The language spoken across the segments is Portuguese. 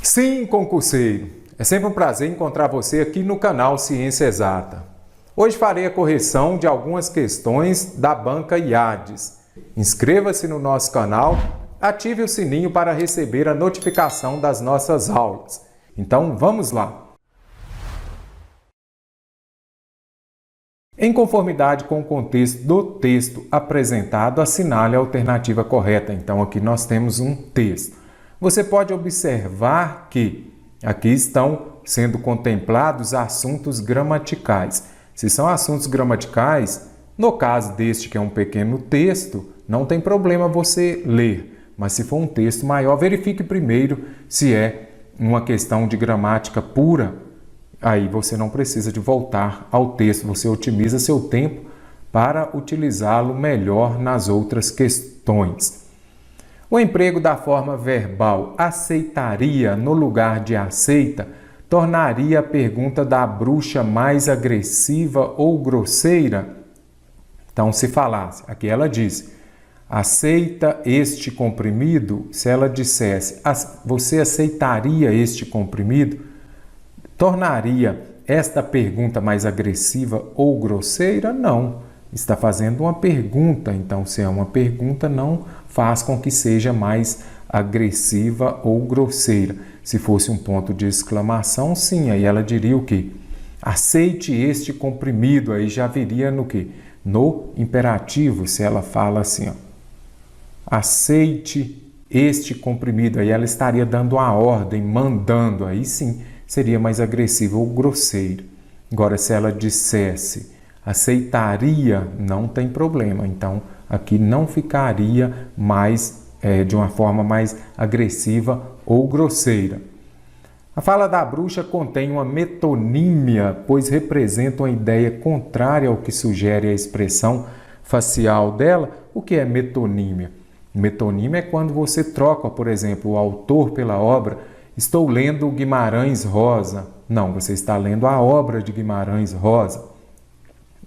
Sim, concurseiro! É sempre um prazer encontrar você aqui no canal Ciência Exata. Hoje farei a correção de algumas questões da banca IADES. Inscreva-se no nosso canal, ative o sininho para receber a notificação das nossas aulas. Então, vamos lá! Em conformidade com o contexto do texto apresentado, assinale a alternativa correta. Então, aqui nós temos um texto. Você pode observar que aqui estão sendo contemplados assuntos gramaticais. Se são assuntos gramaticais, no caso deste que é um pequeno texto, não tem problema você ler. Mas se for um texto maior, verifique primeiro se é uma questão de gramática pura. Aí você não precisa de voltar ao texto, você otimiza seu tempo para utilizá-lo melhor nas outras questões. O emprego da forma verbal aceitaria no lugar de aceita tornaria a pergunta da bruxa mais agressiva ou grosseira? Então, se falasse, aqui ela diz, aceita este comprimido? Se ela dissesse, você aceitaria este comprimido? Tornaria esta pergunta mais agressiva ou grosseira? Não. Está fazendo uma pergunta, então se é uma pergunta, não faz com que seja mais agressiva ou grosseira. Se fosse um ponto de exclamação, sim, aí ela diria o quê? Aceite este comprimido, aí já viria no quê? No imperativo, se ela fala assim, ó, aceite este comprimido, aí ela estaria dando a ordem, mandando, aí sim, seria mais agressivo ou grosseiro. Agora, se ela dissesse aceitaria, não tem problema. Então, aqui não ficaria mais de uma forma mais agressiva ou grosseira. A fala da bruxa contém uma metonímia, pois representa uma ideia contrária ao que sugere a expressão facial dela. O que é metonímia? Metonímia é quando você troca, por exemplo, o autor pela obra. Estou lendo Guimarães Rosa. Não, você está lendo a obra de Guimarães Rosa.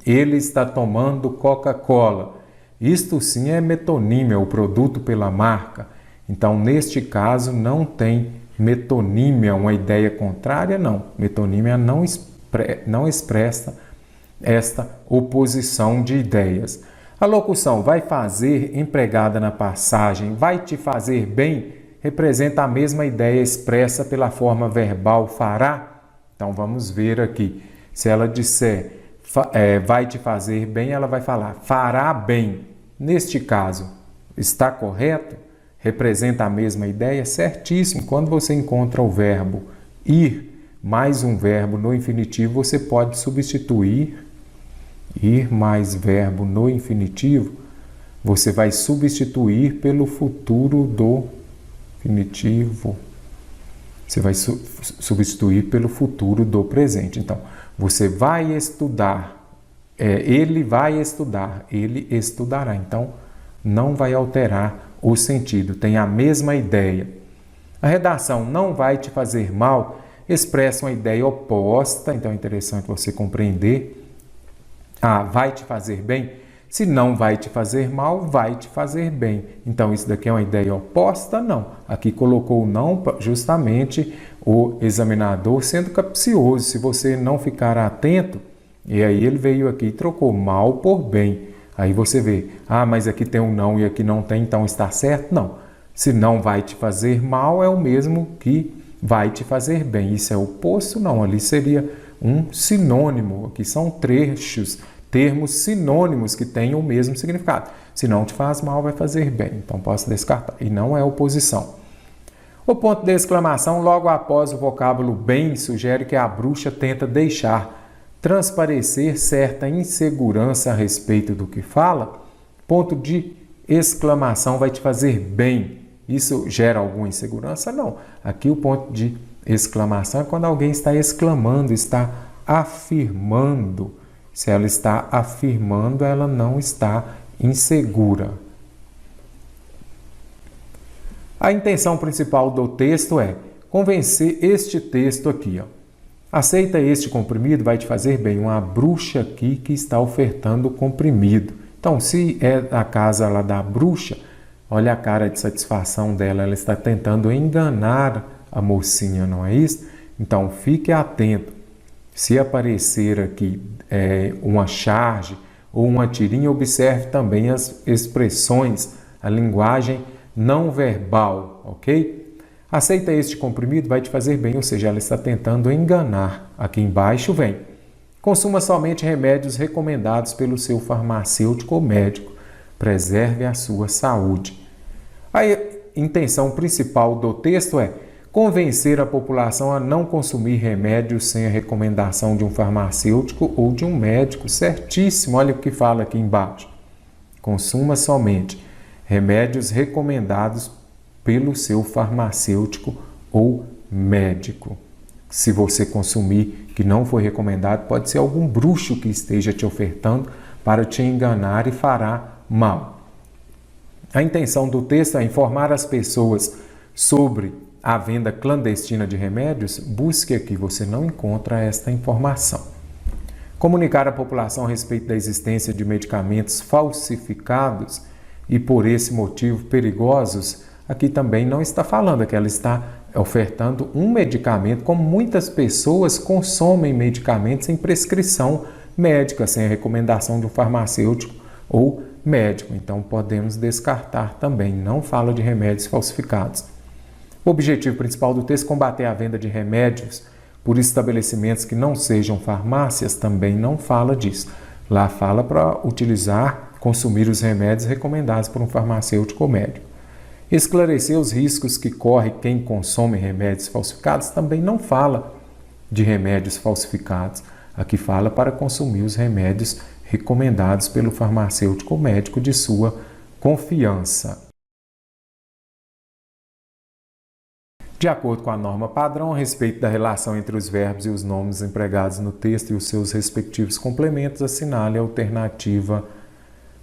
Ele está tomando Coca-Cola. Isto sim é metonímia, o produto pela marca. Então, neste caso, não tem metonímia, uma ideia contrária, não. Metonímia não expressa esta oposição de ideias. A locução vai fazer, empregada na passagem, vai te fazer bem, representa a mesma ideia expressa pela forma verbal fará. Então, vamos ver aqui. Se ela disser vai te fazer bem, ela vai falar fará bem. Neste caso, está correto? Representa a mesma ideia? Certíssimo. Quando você encontra o verbo ir mais um verbo no infinitivo, você pode substituir ir mais verbo no infinitivo. Você vai substituir pelo futuro do infinitivo. Você vai substituir pelo futuro do presente. Então, você vai estudar, ele vai estudar, ele estudará. Então, não vai alterar o sentido, tem a mesma ideia. A redação não vai te fazer mal expressa uma ideia oposta, então é interessante você compreender. Vai te fazer bem? Se não vai te fazer mal, vai te fazer bem. Então, isso daqui é uma ideia oposta? Não. Aqui colocou não justamente o examinador sendo capcioso. Se você não ficar atento, e aí ele veio aqui e trocou mal por bem. Aí você vê, mas aqui tem um não e aqui não tem, então está certo? Não. Se não vai te fazer mal, é o mesmo que vai te fazer bem. Isso é oposto? Não. Ali seria um sinônimo. Aqui são trechos, termos sinônimos que têm o mesmo significado. Se não te faz mal, vai fazer bem. Então, posso descartar. E não é oposição. O ponto de exclamação, logo após o vocábulo bem, sugere que a bruxa tenta deixar transparecer certa insegurança a respeito do que fala. Ponto de exclamação vai te fazer bem. Isso gera alguma insegurança? Não. Aqui o ponto de exclamação é quando alguém está exclamando, está afirmando. Se ela está afirmando, ela não está insegura. A intenção principal do texto é convencer este texto aqui. Aceita este comprimido, vai te fazer bem. Uma bruxa aqui que está ofertando comprimido. Então, se é a casa lá da bruxa, olha a cara de satisfação dela. Ela está tentando enganar a mocinha, não é isso? Então, fique atento. Se aparecer aqui uma charge ou uma tirinha, observe também as expressões, a linguagem não verbal, ok? Aceita este comprimido, vai te fazer bem, ou seja, ela está tentando enganar. Aqui embaixo vem: consuma somente remédios recomendados pelo seu farmacêutico ou médico. Preserve a sua saúde. A intenção principal do texto é convencer a população a não consumir remédios sem a recomendação de um farmacêutico ou de um médico. Certíssimo, olha o que fala aqui embaixo. Consuma somente remédios recomendados pelo seu farmacêutico ou médico. Se você consumir que não foi recomendado, pode ser algum bruxo que esteja te ofertando para te enganar e fará mal. A intenção do texto é informar as pessoas sobre a venda clandestina de remédios. Busque aqui, você não encontra esta informação. Comunicar à população a respeito da existência de medicamentos falsificados e por esse motivo perigosos. Aqui também não está falando que ela está ofertando um medicamento, como muitas pessoas consomem medicamentos sem prescrição médica, sem a recomendação de um farmacêutico ou médico. Então podemos descartar também, não fala de remédios falsificados. O objetivo principal do texto é combater a venda de remédios por estabelecimentos que não sejam farmácias, também não fala disso. Lá fala para consumir os remédios recomendados por um farmacêutico ou médico. Esclarecer os riscos que corre quem consome remédios falsificados, também não fala de remédios falsificados. Aqui fala para consumir os remédios recomendados pelo farmacêutico ou médico de sua confiança. De acordo com a norma padrão, a respeito da relação entre os verbos e os nomes empregados no texto e os seus respectivos complementos, assinale a alternativa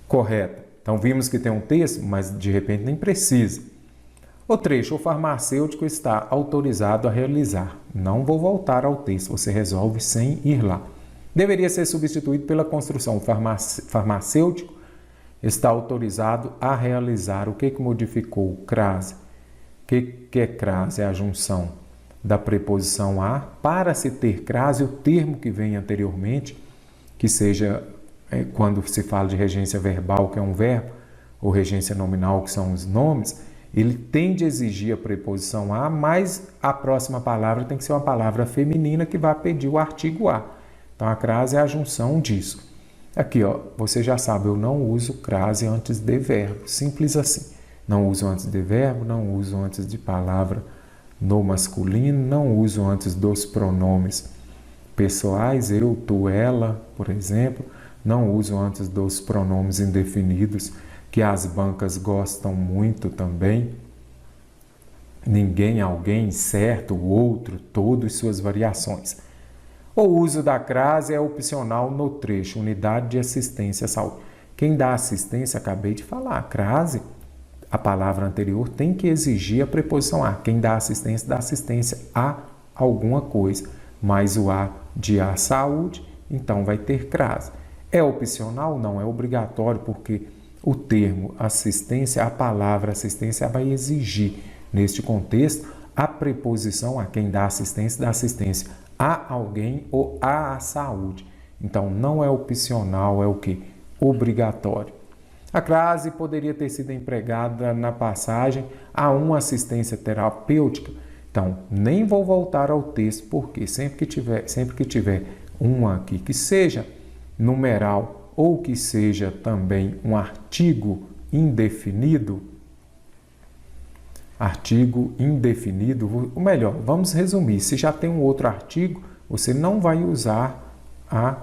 correta. Então, vimos que tem um texto, mas de repente nem precisa. O trecho: o farmacêutico está autorizado a realizar. Não vou voltar ao texto, você resolve sem ir lá. Deveria ser substituído pela construção: o farmacêutico está autorizado a realizar. O que modificou? Crase. O que é crase? É a junção da preposição a. Para se ter crase, o termo que vem anteriormente, que seja quando se fala de regência verbal, que é um verbo, ou regência nominal, que são os nomes, ele tem de exigir a preposição a, mas a próxima palavra tem que ser uma palavra feminina que vai pedir o artigo a. Então, a crase é a junção disso. Aqui, ó, você já sabe, eu não uso crase antes de verbo. Simples assim. Não uso antes de verbo, não uso antes de palavra no masculino, não uso antes dos pronomes pessoais, eu, tu, ela, por exemplo. Não uso antes dos pronomes indefinidos, que as bancas gostam muito também. Ninguém, alguém, certo, o outro, todo e suas variações. O uso da crase é opcional no trecho, unidade de assistência à saúde. Quem dá assistência, acabei de falar, a crase, a palavra anterior, tem que exigir a preposição a. Quem dá assistência a alguma coisa, mais o a de a saúde, então vai ter crase. É opcional? Não, é obrigatório, porque o termo assistência, a palavra assistência vai exigir, neste contexto, a preposição a. Quem dá assistência a alguém ou à saúde. Então, não é opcional, é o quê? Obrigatório. A crase poderia ter sido empregada na passagem a uma assistência terapêutica. Então, nem vou voltar ao texto, porque sempre que tiver uma aqui que seja numeral ou que seja também um artigo indefinido, ou melhor, vamos resumir, se já tem um outro artigo, você não vai usar a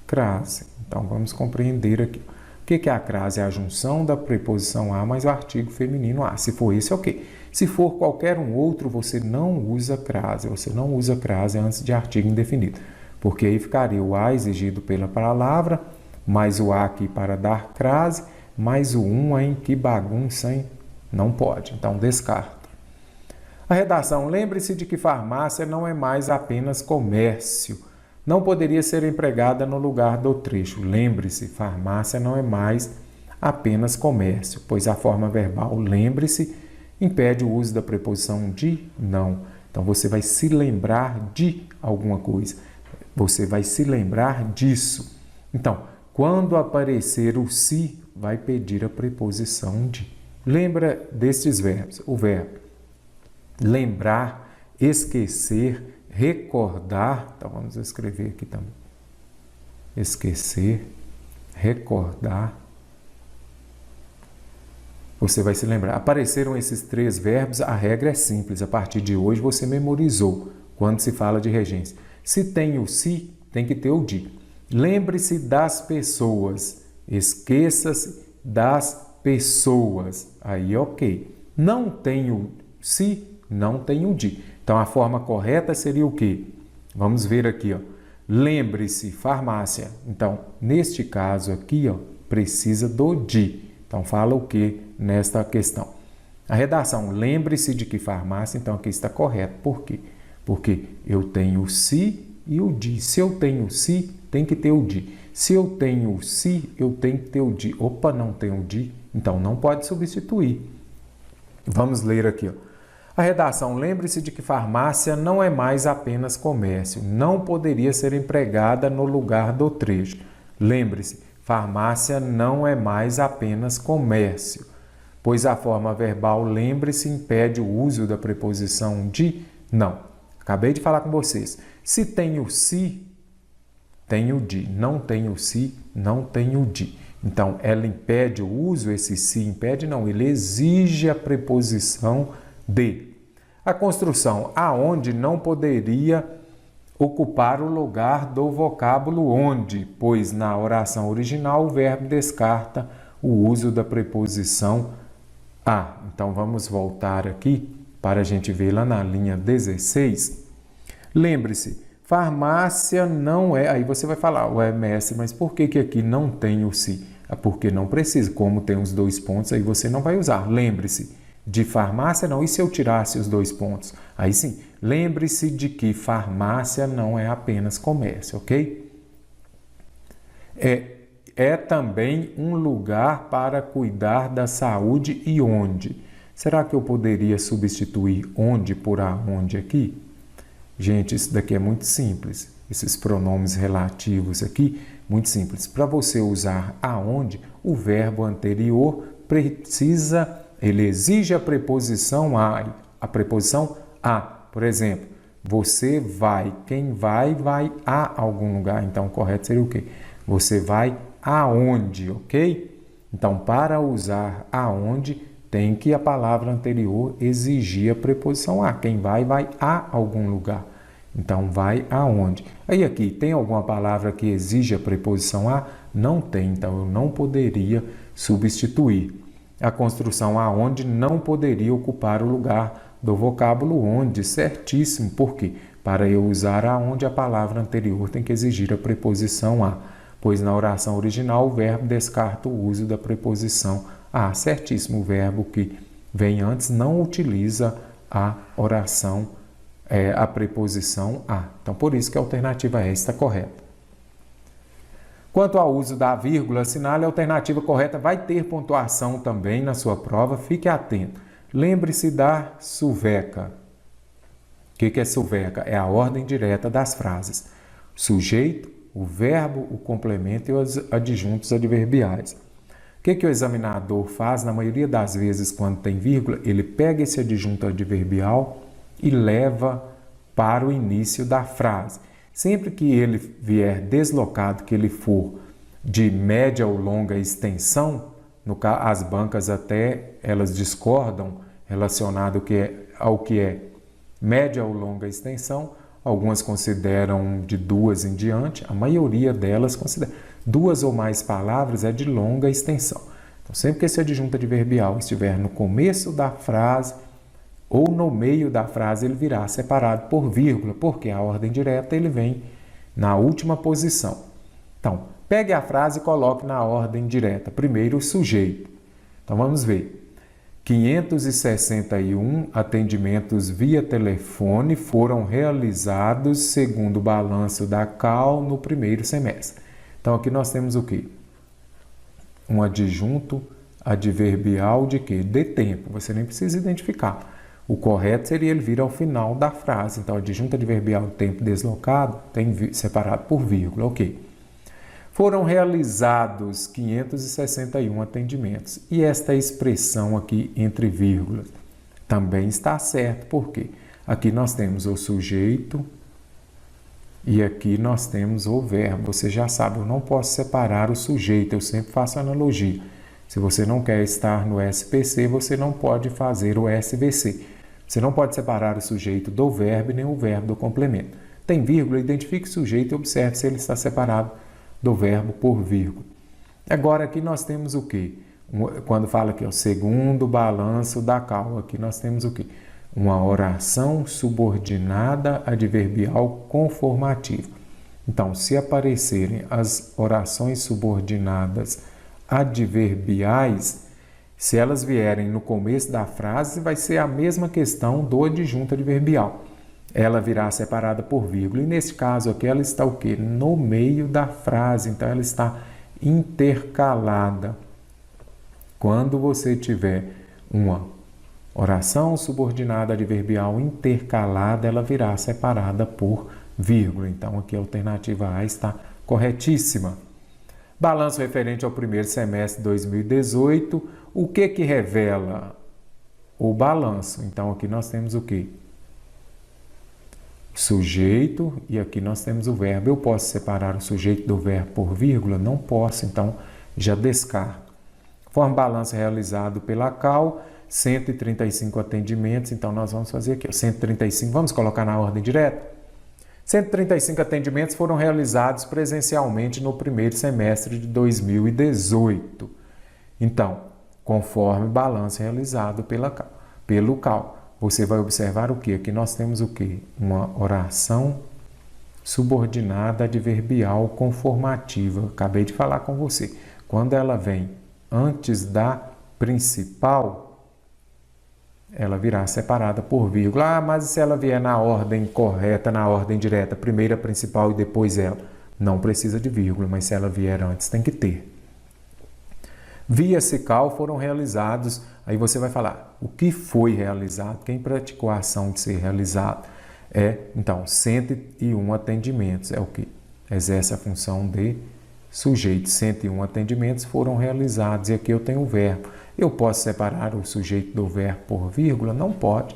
crase. Então, vamos compreender aqui. O que é a crase? É a junção da preposição a mais o artigo feminino a. Se for esse, ok. Se for qualquer um outro, você não usa crase. Você não usa crase antes de artigo indefinido. Porque aí ficaria o a exigido pela palavra, mais o a aqui para dar crase, mais o em que bagunça, hein? Não pode. Então, descarta. A redação: lembre-se de que farmácia não é mais apenas comércio. Não poderia ser empregada no lugar do trecho. Lembre-se, farmácia não é mais apenas comércio, pois a forma verbal lembre-se impede o uso da preposição de não. Então, você vai se lembrar de alguma coisa. Você vai se lembrar disso. Então, quando aparecer o se, vai pedir a preposição de. Lembra destes verbos. O verbo lembrar, esquecer, recordar. Então, vamos escrever aqui também. Esquecer, recordar. Você vai se lembrar. Apareceram esses 3 verbos, a regra é simples. A partir de hoje você memorizou quando se fala de regência. Se tem o se, tem que ter o de. Lembre-se das pessoas. Esqueça-se das pessoas. Aí, ok. Não tem o se, não tem o de. Então, a forma correta seria o quê? Vamos ver aqui, ó. Lembre-se, farmácia. Então, neste caso aqui, ó, precisa do de. Então, fala o que nesta questão? A redação, lembre-se de que farmácia, então aqui está correto. Por quê? Porque eu tenho o se e o de. Se eu tenho o se, tem que ter o de. Se eu tenho o se, eu tenho que ter o de. Opa, não tem o de, então não pode substituir. Vamos ler aqui, ó. A redação, lembre-se de que farmácia não é mais apenas comércio. Não poderia ser empregada no lugar do trecho. Lembre-se, farmácia não é mais apenas comércio, pois a forma verbal lembre-se impede o uso da preposição de não. Acabei de falar com vocês. Se tem o se, tem o de. Não tem o se, não tem o de. Então, ela impede o uso, esse se impede não, ele exige a preposição de. A construção aonde não poderia ocupar o lugar do vocábulo onde, pois na oração original o verbo descarta o uso da preposição a. Então, vamos voltar aqui para a gente ver lá na linha 16. Lembre-se, farmácia não é... Aí você vai falar, ué, mestre, mas por que aqui não tem o se? Porque não precisa. Como tem os 2 pontos, aí você não vai usar. Lembre-se, de farmácia não. E se eu tirasse os 2 pontos? Aí sim, lembre-se de que farmácia não é apenas comércio, ok? É também um lugar para cuidar da saúde e onde? Será que eu poderia substituir onde por aonde aqui? Gente, isso daqui é muito simples. Esses pronomes relativos aqui, muito simples. Para você usar aonde, o verbo anterior precisa, ele exige a preposição a. A preposição a. Por exemplo, você vai. Quem vai, vai a algum lugar. Então, o correto seria o quê? Você vai aonde, ok? Então, para usar aonde, tem que a palavra anterior exigir a preposição a. Quem vai, vai a algum lugar. Então, vai aonde? Aí aqui, tem alguma palavra que exige a preposição a? Não tem, então eu não poderia substituir. A construção aonde não poderia ocupar o lugar do vocábulo onde, certíssimo. Por quê? Para eu usar aonde, a palavra anterior tem que exigir a preposição a, pois na oração original o verbo descarta o uso da preposição a. Certíssimo, o verbo que vem antes não utiliza a oração a preposição a. Então, por isso que a alternativa E está correta. Quanto ao uso da vírgula, assinale a alternativa correta. Vai ter pontuação também na sua prova. Fique atento. Lembre-se da suveca. O que é suveca? É a ordem direta das frases. Sujeito, o verbo, o complemento e os adjuntos adverbiais. O que o examinador faz na maioria das vezes quando tem vírgula? Ele pega esse adjunto adverbial e leva para o início da frase. Sempre que ele vier deslocado, que ele for de média ou longa extensão, no caso, as bancas até elas discordam relacionado ao que é média ou longa extensão. Algumas consideram de 2 em diante, a maioria delas considera 2 ou mais palavras é de longa extensão. Então, sempre que esse adjunto adverbial estiver no começo da frase ou no meio da frase, ele virá separado por vírgula, porque a ordem direta ele vem na última posição. Então, pegue a frase e coloque na ordem direta. Primeiro, o sujeito. Então, vamos ver. 561 atendimentos via telefone foram realizados segundo o balanço da CAL no primeiro semestre. Então, aqui nós temos o quê? Um adjunto adverbial de quê? De tempo. Você nem precisa identificar. O correto seria ele vir ao final da frase. Então, a adjunta adverbial tempo deslocado tem separado por vírgula. Ok. Foram realizados 561 atendimentos. E esta expressão aqui entre vírgulas também está certo. Por quê? Aqui nós temos o sujeito e aqui nós temos o verbo. Você já sabe, eu não posso separar o sujeito, eu sempre faço analogia. Se você não quer estar no SPC, você não pode fazer o SVC. Você não pode separar o sujeito do verbo nem o verbo do complemento. Tem vírgula, identifique o sujeito e observe se ele está separado do verbo por vírgula. Agora aqui nós temos o quê? Quando fala aqui, o segundo balanço da cal, aqui nós temos o quê? Uma oração subordinada adverbial conformativa. Então, se aparecerem as orações subordinadas adverbiais, se elas vierem no começo da frase, vai ser a mesma questão do adjunto adverbial. Ela virá separada por vírgula. E nesse caso aqui, ela está o quê? No meio da frase. Então, ela está intercalada. Quando você tiver uma oração subordinada adverbial intercalada, ela virá separada por vírgula. Então, aqui a alternativa A está corretíssima. Balanço referente ao primeiro semestre de 2018. O que revela o balanço? Então, aqui nós temos o quê? Sujeito e aqui nós temos o verbo. Eu posso separar o sujeito do verbo por vírgula? Não posso, então já descarto. Conforme balanço realizado pela CAL, 135 atendimentos. Então, nós vamos fazer aqui, 135, vamos colocar na ordem direta? 135 atendimentos foram realizados presencialmente no primeiro semestre de 2018. Então, conforme balanço realizado pelo CAL. Você vai observar o quê? Aqui nós temos o quê? Uma oração subordinada adverbial conformativa. Acabei de falar com você. Quando ela vem antes da principal, ela virá separada por vírgula. Ah, mas se ela vier na ordem correta, na ordem direta, primeiro a principal e depois ela, não precisa de vírgula, mas se ela vier antes, tem que ter. Via CICAL foram realizados, aí você vai falar, o que foi realizado? Quem praticou a ação de ser realizado? Então, 101 atendimentos, é o que? Exerce a função de sujeito. 101 atendimentos foram realizados, e aqui eu tenho o verbo. Eu posso separar o sujeito do verbo por vírgula? Não pode.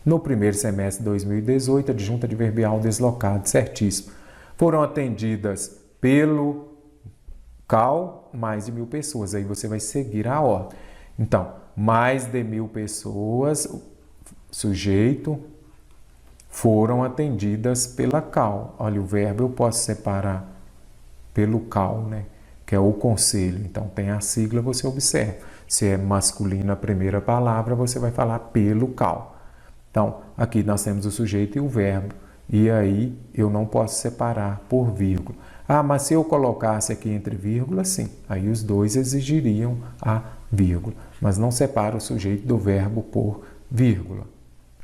No primeiro semestre de 2018, adjunta adverbial deslocado, certíssimo. Foram atendidas pelo CAL mais de 1.000 pessoas. Aí você vai seguir a ordem. Então, mais de 1.000 pessoas, sujeito, foram atendidas pela CAL. Olha, o verbo eu posso separar pelo CAL, né? Que é o conselho. Então, tem a sigla, você observa. Se é masculino a primeira palavra, você vai falar pelo CAL. Então, aqui nós temos o sujeito e o verbo. E aí, eu não posso separar por vírgula. Ah, mas se eu colocasse aqui entre vírgula, sim. Aí os dois exigiriam a vírgula. Mas não separa o sujeito do verbo por vírgula.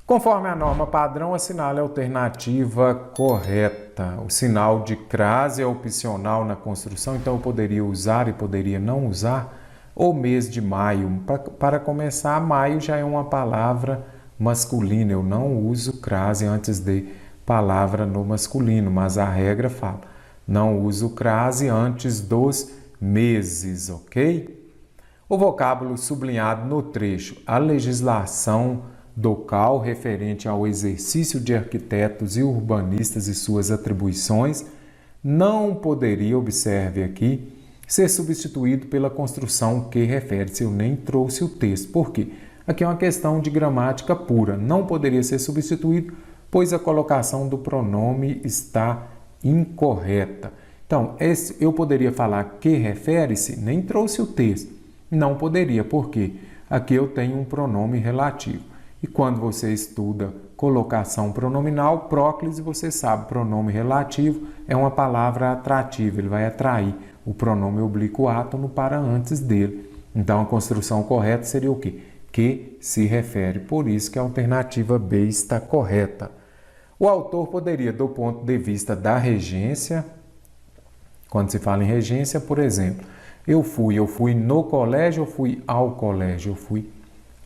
Conforme a norma padrão, assinale a alternativa correta. O sinal de crase é opcional na construção, então eu poderia usar e poderia não usar o mês de maio. Para começar, maio já é uma palavra masculina. Eu não uso crase antes de palavra no masculino, mas a regra fala. Não uso crase antes dos meses, ok? O vocábulo sublinhado no trecho. A legislação do CAL referente ao exercício de arquitetos e urbanistas e suas atribuições não poderia, observe aqui, ser substituído pela construção que refere-se. Eu nem trouxe o texto. Por quê? Aqui é uma questão de gramática pura. Não poderia ser substituído, pois a colocação do pronome está incorreta. Então, eu poderia falar que refere-se, nem trouxe o texto. Não poderia, por quê? Aqui eu tenho um pronome relativo. E quando você estuda colocação pronominal, próclise, você sabe, pronome relativo é uma palavra atrativa, ele vai atrair o pronome oblíquo átono para antes dele. Então, a construção correta seria o quê? Que se refere, por isso que a alternativa B está correta. O autor poderia, do ponto de vista da regência, quando se fala em regência, por exemplo, eu fui no colégio ou fui ao colégio? Eu fui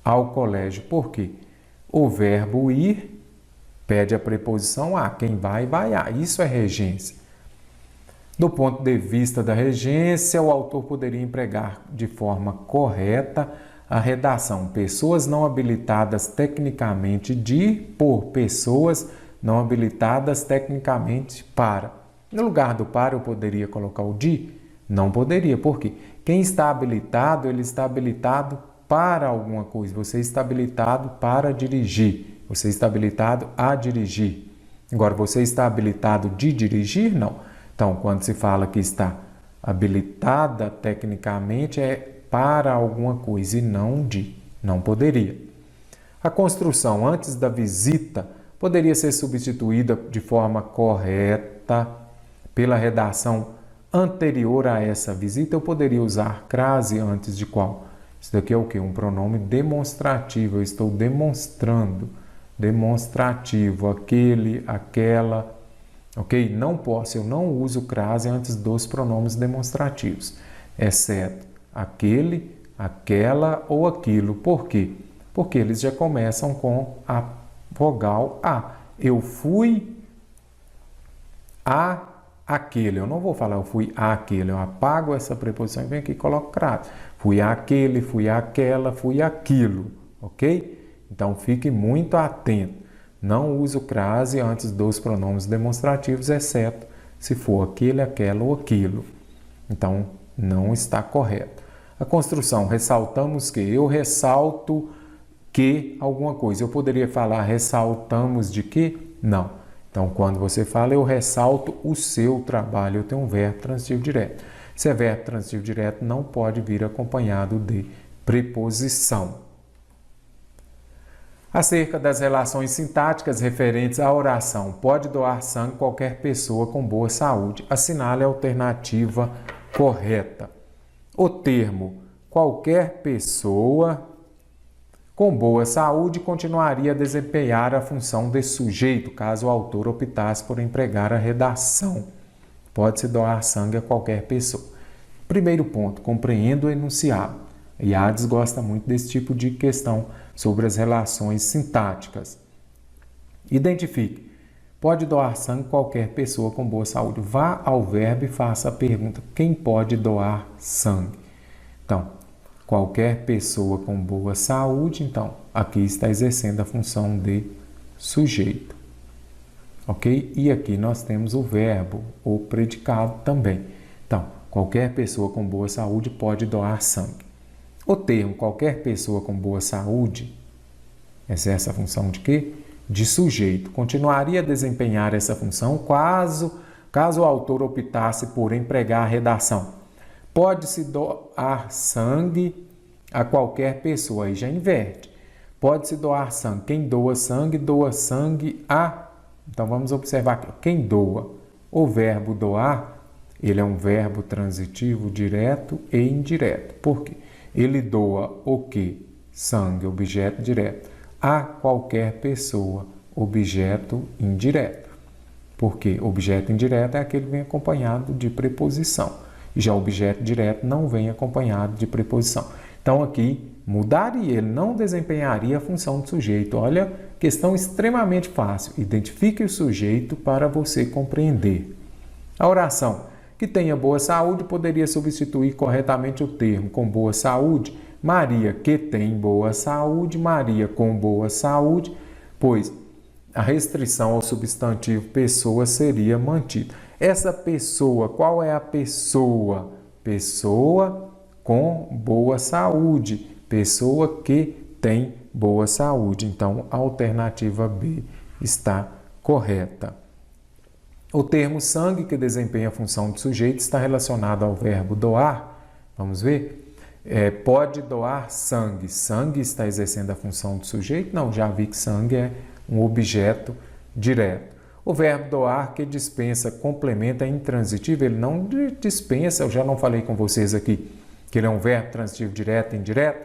ao colégio. Por quê? O verbo ir pede a preposição a. Quem vai, vai a. Isso é regência. Do ponto de vista da regência, o autor poderia empregar de forma correta a redação pessoas não habilitadas tecnicamente de por pessoas não habilitadas tecnicamente para. No lugar do para, eu poderia colocar o de? Não poderia, por quê? Quem está habilitado, ele está habilitado para alguma coisa. Você está habilitado para dirigir. Você está habilitado a dirigir. Agora, você está habilitado de dirigir? Não. Então, quando se fala que está habilitada tecnicamente, é para alguma coisa e não de. Não poderia. A construção antes da visita poderia ser substituída de forma correta pela redação anterior a essa visita. Eu poderia usar crase antes de qual? Isso daqui é o quê? Um pronome demonstrativo. Eu estou demonstrando. Demonstrativo. Aquele, aquela. Ok? Não posso, eu não uso crase antes dos pronomes demonstrativos, exceto aquele, aquela ou aquilo. Por quê? Porque eles já começam com a vogal A. Eu fui a aquele. Eu não vou falar eu fui àquele. Eu apago essa preposição e venho aqui e coloco crase. Fui àquele, fui àquela, fui àquilo. Ok? Então, fique muito atento. Não uso crase antes dos pronomes demonstrativos, exceto se for aquele, aquela ou aquilo. Então, não está correto. A construção, ressaltamos que. Eu ressalto que alguma coisa. Eu poderia falar ressaltamos de que? Não. Então, quando você fala eu ressalto o seu trabalho, eu tenho um verbo transitivo direto. Se é verbo transitivo direto, não pode vir acompanhado de preposição. Acerca das relações sintáticas referentes à oração, pode doar sangue qualquer pessoa com boa saúde. Assinale a alternativa correta. O termo qualquer pessoa com boa saúde continuaria a desempenhar a função de sujeito, caso o autor optasse por empregar a redação. Pode-se doar sangue a qualquer pessoa. Primeiro ponto, compreendo o enunciado. Iades gosta muito desse tipo de questão sobre as relações sintáticas. Identifique. Pode doar sangue qualquer pessoa com boa saúde. Vá ao verbo e faça a pergunta: quem pode doar sangue? Então, qualquer pessoa com boa saúde, então, aqui está exercendo a função de sujeito. Ok? E aqui nós temos o verbo, o predicado também. Então, qualquer pessoa com boa saúde pode doar sangue. O termo qualquer pessoa com boa saúde exerce a função de quê? De sujeito. Continuaria a desempenhar essa função caso o autor optasse por empregar a redação. Pode-se doar sangue a qualquer pessoa. Aí já inverte. Pode-se doar sangue. Quem doa sangue a... Então vamos observar aqui. Quem doa? O verbo doar, ele é um verbo transitivo direto e indireto. Por quê? Ele doa o quê? Sangue, objeto direto. A qualquer pessoa, objeto indireto. Porque objeto indireto é aquele que vem acompanhado de preposição. E já o objeto direto não vem acompanhado de preposição. Então, aqui mudaria, ele não desempenharia a função de sujeito. Olha, questão extremamente fácil. Identifique o sujeito para você compreender. A oração que tenha boa saúde poderia substituir corretamente o termo com boa saúde. Maria que tem boa saúde, Maria com boa saúde, pois a restrição ao substantivo pessoa seria mantida. Essa pessoa, qual é a pessoa? Pessoa com boa saúde, pessoa que tem boa saúde. Então, a alternativa B está correta. O termo sangue, que desempenha a função de sujeito, está relacionado ao verbo doar. Vamos ver? Pode doar sangue. Sangue está exercendo a função de sujeito? Não, já vi que sangue é um objeto direto. O verbo doar, que dispensa, complementa, é intransitivo. Ele não dispensa, eu já não falei com vocês aqui, que ele é um verbo transitivo direto e indireto.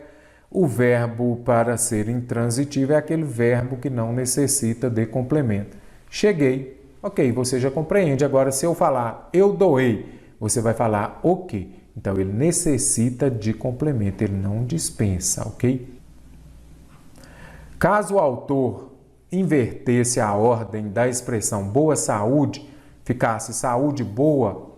O verbo para ser intransitivo é aquele verbo que não necessita de complemento. Cheguei. Ok, você já compreende. Agora, se eu falar eu doei, você vai falar o quê? Então, ele necessita de complemento, ele não dispensa, ok? Caso o autor invertesse a ordem da expressão boa saúde, ficasse saúde boa,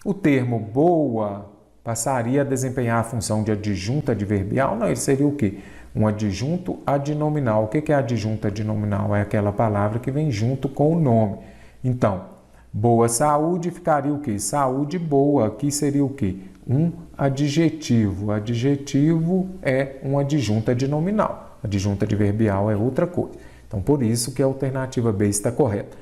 o termo boa passaria a desempenhar a função de adjunto adverbial? Não, ele seria o quê? Um adjunto adnominal. O que é adjunto adnominal? É aquela palavra que vem junto com o nome. Então, boa saúde ficaria o quê? Saúde boa. Aqui seria o quê? Um adjetivo. Adjetivo é um adjunto adnominal. Adjunto adverbial é outra coisa. Então, por isso que a alternativa B está correta.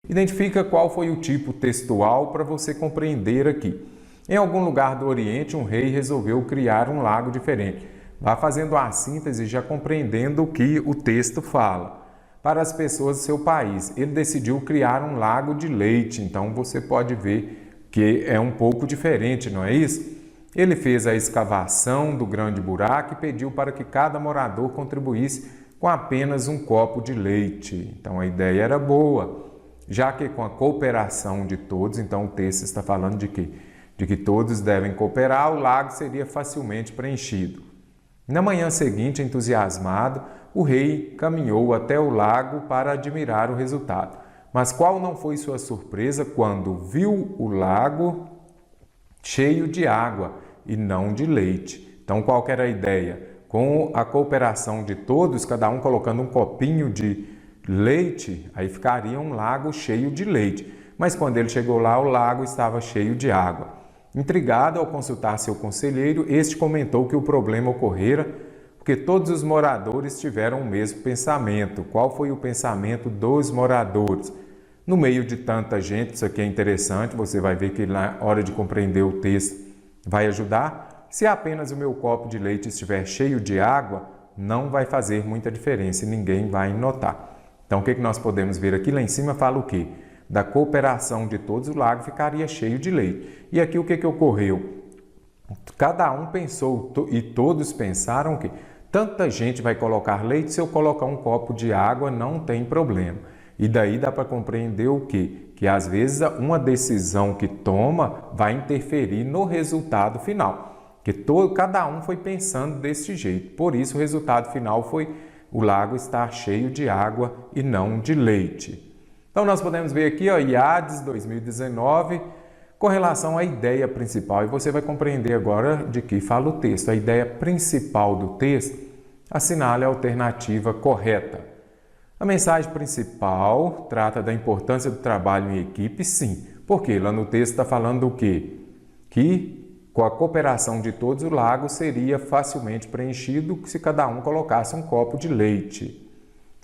Identifica qual foi o tipo textual para você compreender aqui. Em algum lugar do Oriente, um rei resolveu criar um lago diferente. Vá fazendo a síntese já compreendendo o que o texto fala. Para as pessoas do seu país, ele decidiu criar um lago de leite. Então, você pode ver que é um pouco diferente, não é isso? Ele fez a escavação do grande buraco e pediu para que cada morador contribuísse com apenas um copo de leite. Então, a ideia era boa. Já que com a cooperação de todos, então o texto está falando de quê? De que todos devem cooperar, o lago seria facilmente preenchido. Na manhã seguinte, entusiasmado, o rei caminhou até o lago para admirar o resultado. Mas qual não foi sua surpresa quando viu o lago cheio de água e não de leite? Então, qual que era a ideia? Com a cooperação de todos, cada um colocando um copinho de leite, aí ficaria um lago cheio de leite. Mas quando ele chegou lá, o lago estava cheio de água. Intrigado, ao consultar seu conselheiro, este comentou que o problema ocorrera porque todos os moradores tiveram o mesmo pensamento. Qual foi o pensamento dos moradores? No meio de tanta gente, isso aqui é interessante, você vai ver que na hora de compreender o texto vai ajudar. Se apenas o meu copo de leite estiver cheio de água, não vai fazer muita diferença e ninguém vai notar. Então, o que nós podemos ver aqui? Lá em cima fala o quê? Da cooperação de todos, o lago ficaria cheio de leite. E aqui o que ocorreu? Cada um pensou e todos pensaram que tanta gente vai colocar leite, se eu colocar um copo de água não tem problema. E daí dá para compreender o quê? Que às vezes uma decisão que toma vai interferir no resultado final. Que cada um foi pensando desse jeito. Por isso o resultado final foi o lago estar cheio de água e não de leite. Então, nós podemos ver aqui, ó, IADES 2019, com relação à ideia principal. E você vai compreender agora de que fala o texto. A ideia principal do texto, assinale a alternativa correta. A mensagem principal trata da importância do trabalho em equipe, sim. Porque lá no texto está falando do quê? Que com a cooperação de todos, o lago seria facilmente preenchido se cada um colocasse um copo de leite.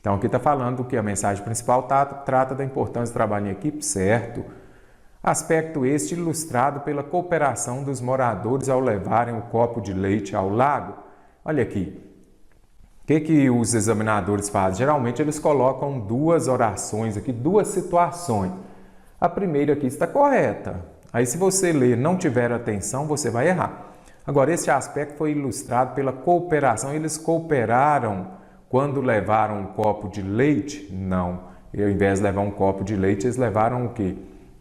Então, aqui está falando que a mensagem principal trata da importância do trabalho em equipe, certo? Aspecto este ilustrado pela cooperação dos moradores ao levarem o copo de leite ao lago. Olha aqui, o que os examinadores fazem? Geralmente, eles colocam duas orações aqui, duas situações. A primeira aqui está correta. Aí, se você ler não tiver atenção, você vai errar. Agora, esse aspecto foi ilustrado pela cooperação. Eles cooperaram quando levaram um copo de leite? Não. E, ao invés de levar um copo de leite, eles levaram o quê?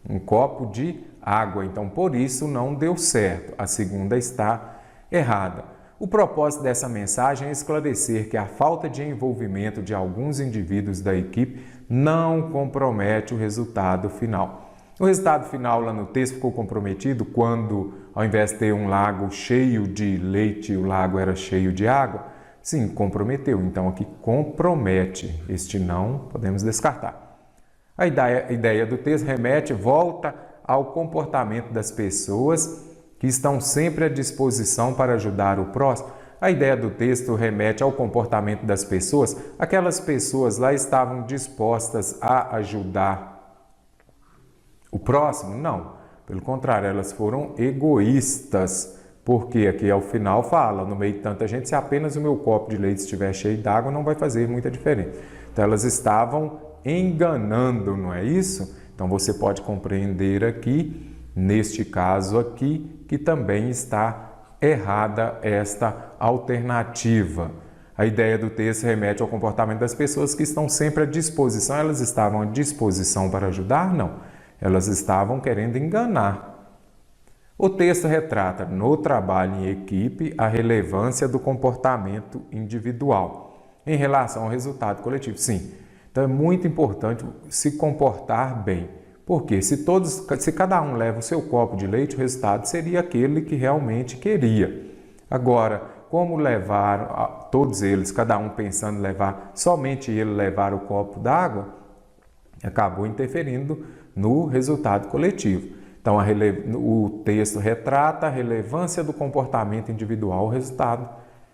Um copo de água. Então, por isso, não deu certo. A segunda está errada. O propósito dessa mensagem é esclarecer que a falta de envolvimento de alguns indivíduos da equipe não compromete o resultado final. O resultado final lá no texto ficou comprometido quando, ao invés de ter um lago cheio de leite, o lago era cheio de água? Sim, comprometeu. Então, aqui compromete. Este não podemos descartar. A ideia do texto volta ao comportamento das pessoas que estão sempre à disposição para ajudar o próximo. A ideia do texto remete ao comportamento das pessoas. Aquelas pessoas lá estavam dispostas a ajudar o próximo? Não. Pelo contrário, elas foram egoístas. Porque aqui ao final fala, no meio de tanta gente, se apenas o meu copo de leite estiver cheio d'água, não vai fazer muita diferença. Então, elas estavam enganando, não é isso? Então, você pode compreender aqui, neste caso aqui, que também está errada esta alternativa. A ideia do texto remete ao comportamento das pessoas que estão sempre à disposição. Elas estavam à disposição para ajudar? Não. Elas estavam querendo enganar. O texto retrata no trabalho em equipe a relevância do comportamento individual em relação ao resultado coletivo. Sim, então é muito importante se comportar bem, porque se cada um leva o seu copo de leite, o resultado seria aquele que realmente queria. Agora, como levar todos eles, cada um pensando em levar, somente ele levar o copo d'água, acabou interferindo no resultado coletivo. Então, o texto retrata a relevância do comportamento individual ao resultado,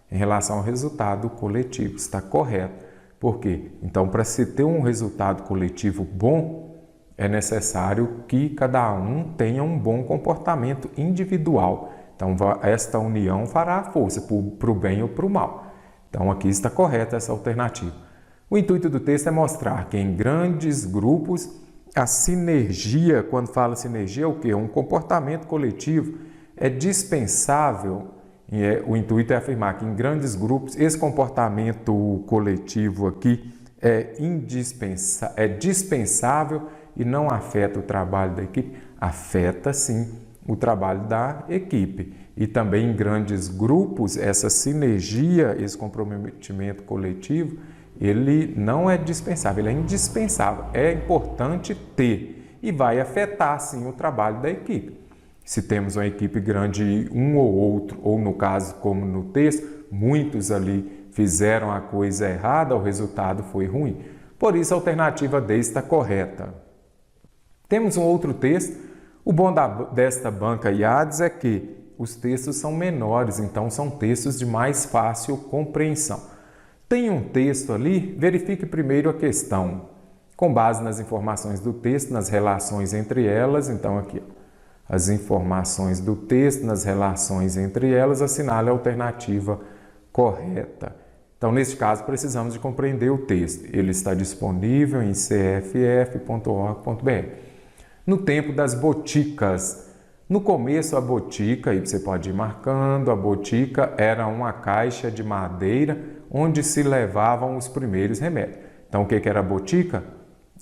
em relação ao resultado coletivo. Está correto. Por quê? Então, para se ter um resultado coletivo bom, é necessário que cada um tenha um bom comportamento individual. Então, esta união fará a força para o bem ou para o mal. Então, aqui está correta essa alternativa. O intuito do texto é mostrar que em grandes grupos, a sinergia, quando fala sinergia, é o quê? Um comportamento coletivo é dispensável. O intuito é afirmar que em grandes grupos, esse comportamento coletivo aqui é dispensável e não afeta o trabalho da equipe. Afeta, sim, o trabalho da equipe. E também em grandes grupos, essa sinergia, esse comprometimento coletivo, ele não é dispensável, ele é indispensável. É importante ter e vai afetar, sim, o trabalho da equipe. Se temos uma equipe grande, um ou outro, ou no caso, como no texto, muitos ali fizeram a coisa errada, o resultado foi ruim. Por isso, a alternativa D está correta. Temos um outro texto. O bom desta banca IADES é que os textos são menores, então são textos de mais fácil compreensão. Tem um texto ali, verifique primeiro a questão. Com base nas informações do texto, nas relações entre elas, então aqui, as informações do texto, nas relações entre elas, assinale a alternativa correta. Então, neste caso, precisamos de compreender o texto. Ele está disponível em cff.org.br. No tempo das boticas. No começo, a botica, e você pode ir marcando, a botica era uma caixa de madeira onde se levavam os primeiros remédios. Então, o que era a botica?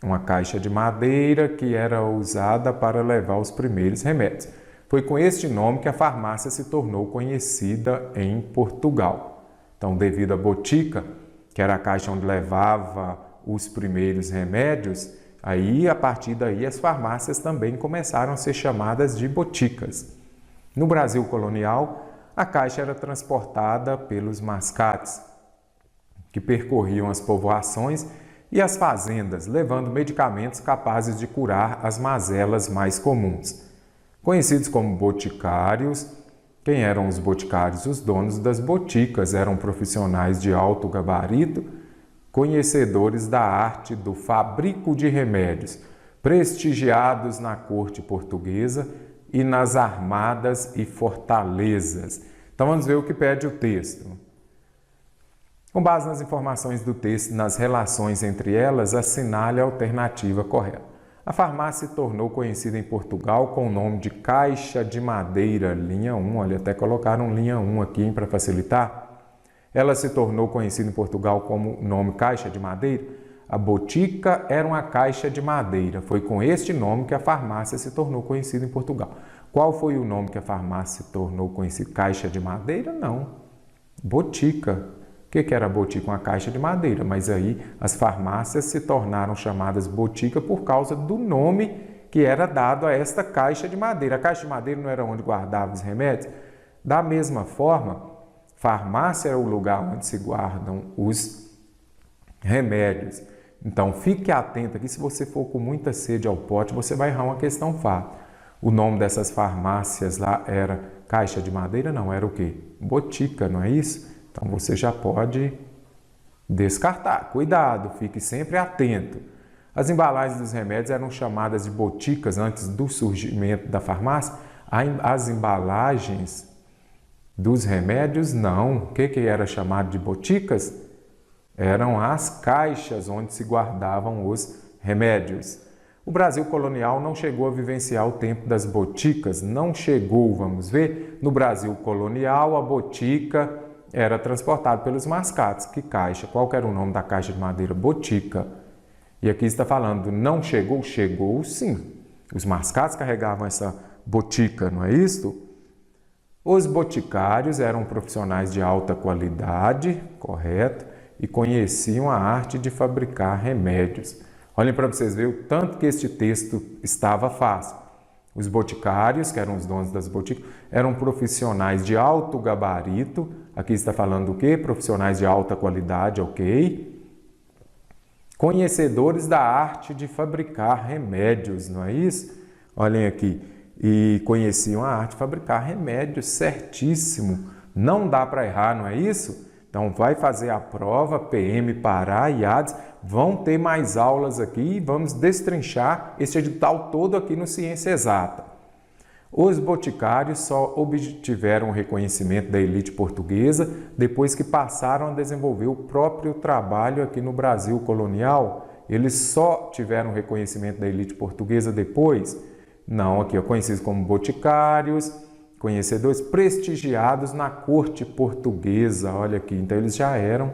Uma caixa de madeira que era usada para levar os primeiros remédios. Foi com este nome que a farmácia se tornou conhecida em Portugal. Então, devido à botica, que era a caixa onde levava os primeiros remédios, aí, a partir daí, as farmácias também começaram a ser chamadas de boticas. No Brasil colonial, a caixa era transportada pelos mascates, que percorriam as povoações e as fazendas, levando medicamentos capazes de curar as mazelas mais comuns. Conhecidos como boticários. Quem eram os boticários? Os donos das boticas eram profissionais de alto gabarito, conhecedores da arte do fabrico de remédios, prestigiados na corte portuguesa e nas armadas e fortalezas. Então vamos ver o que pede o texto. Com base nas informações do texto e nas relações entre elas, assinale a alternativa correta. A farmácia se tornou conhecida em Portugal com o nome de Caixa de Madeira, linha 1. Olha, até colocaram linha 1 aqui para facilitar. Ela se tornou conhecida em Portugal como nome Caixa de Madeira. A botica era uma caixa de madeira. Foi com este nome que a farmácia se tornou conhecida em Portugal. Qual foi o nome que a farmácia se tornou conhecida? Caixa de madeira? Não. Botica. O que era botica? Uma caixa de madeira. Mas aí as farmácias se tornaram chamadas botica por causa do nome que era dado a esta caixa de madeira. A caixa de madeira não era onde guardava os remédios? Da mesma forma, farmácia é o lugar onde se guardam os remédios. Então, fique atento aqui, se você for com muita sede ao pote, você vai errar uma questão fácil. O nome dessas farmácias lá era Caixa de Madeira? Não, era o quê? Botica, não é isso? Então, você já pode descartar. Cuidado, fique sempre atento. As embalagens dos remédios eram chamadas de boticas antes do surgimento da farmácia. As embalagens dos remédios, não. O que era chamado de boticas? Eram as caixas onde se guardavam os remédios. O Brasil colonial não chegou a vivenciar o tempo das boticas, não chegou, vamos ver. No Brasil colonial, a botica era transportada pelos mascates. Que caixa? Qual que era o nome da caixa de madeira? Botica. E aqui está falando, não chegou? Chegou sim. Os mascates carregavam essa botica, não é isso? Os boticários eram profissionais de alta qualidade, correto, e conheciam a arte de fabricar remédios. Olhem para vocês verem o tanto que este texto estava fácil. Os boticários, que eram os donos das boticas, eram profissionais de alto gabarito. Aqui está falando do quê? Profissionais de alta qualidade, ok? Conhecedores da arte de fabricar remédios, não é isso? Olhem aqui. E conheciam a arte de fabricar remédios, certíssimo. Não dá para errar, não é isso? Então, vai fazer a prova, PM, Pará e IADES, vão ter mais aulas aqui e vamos destrinchar esse edital todo aqui no Ciência Exata. Os boticários só obtiveram o reconhecimento da elite portuguesa depois que passaram a desenvolver o próprio trabalho aqui no Brasil colonial. Eles só tiveram o reconhecimento da elite portuguesa depois? Não, aqui conhecidos como boticários, conhecedores prestigiados na corte portuguesa, olha aqui, então eles já eram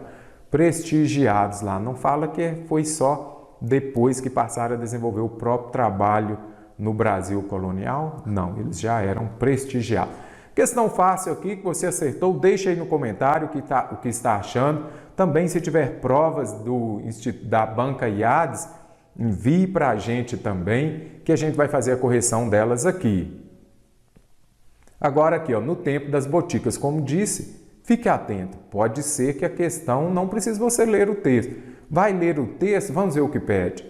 prestigiados lá, não fala que foi só depois que passaram a desenvolver o próprio trabalho no Brasil colonial, não, eles já eram prestigiados. Questão fácil aqui, que você acertou, deixa aí no comentário o que está achando, também se tiver provas da banca IADES, envie para a gente também, que a gente vai fazer a correção delas aqui. Agora aqui, ó, no tempo das boticas, como disse, fique atento. Pode ser que a questão não precise você ler o texto. Vai ler o texto, vamos ver o que pede.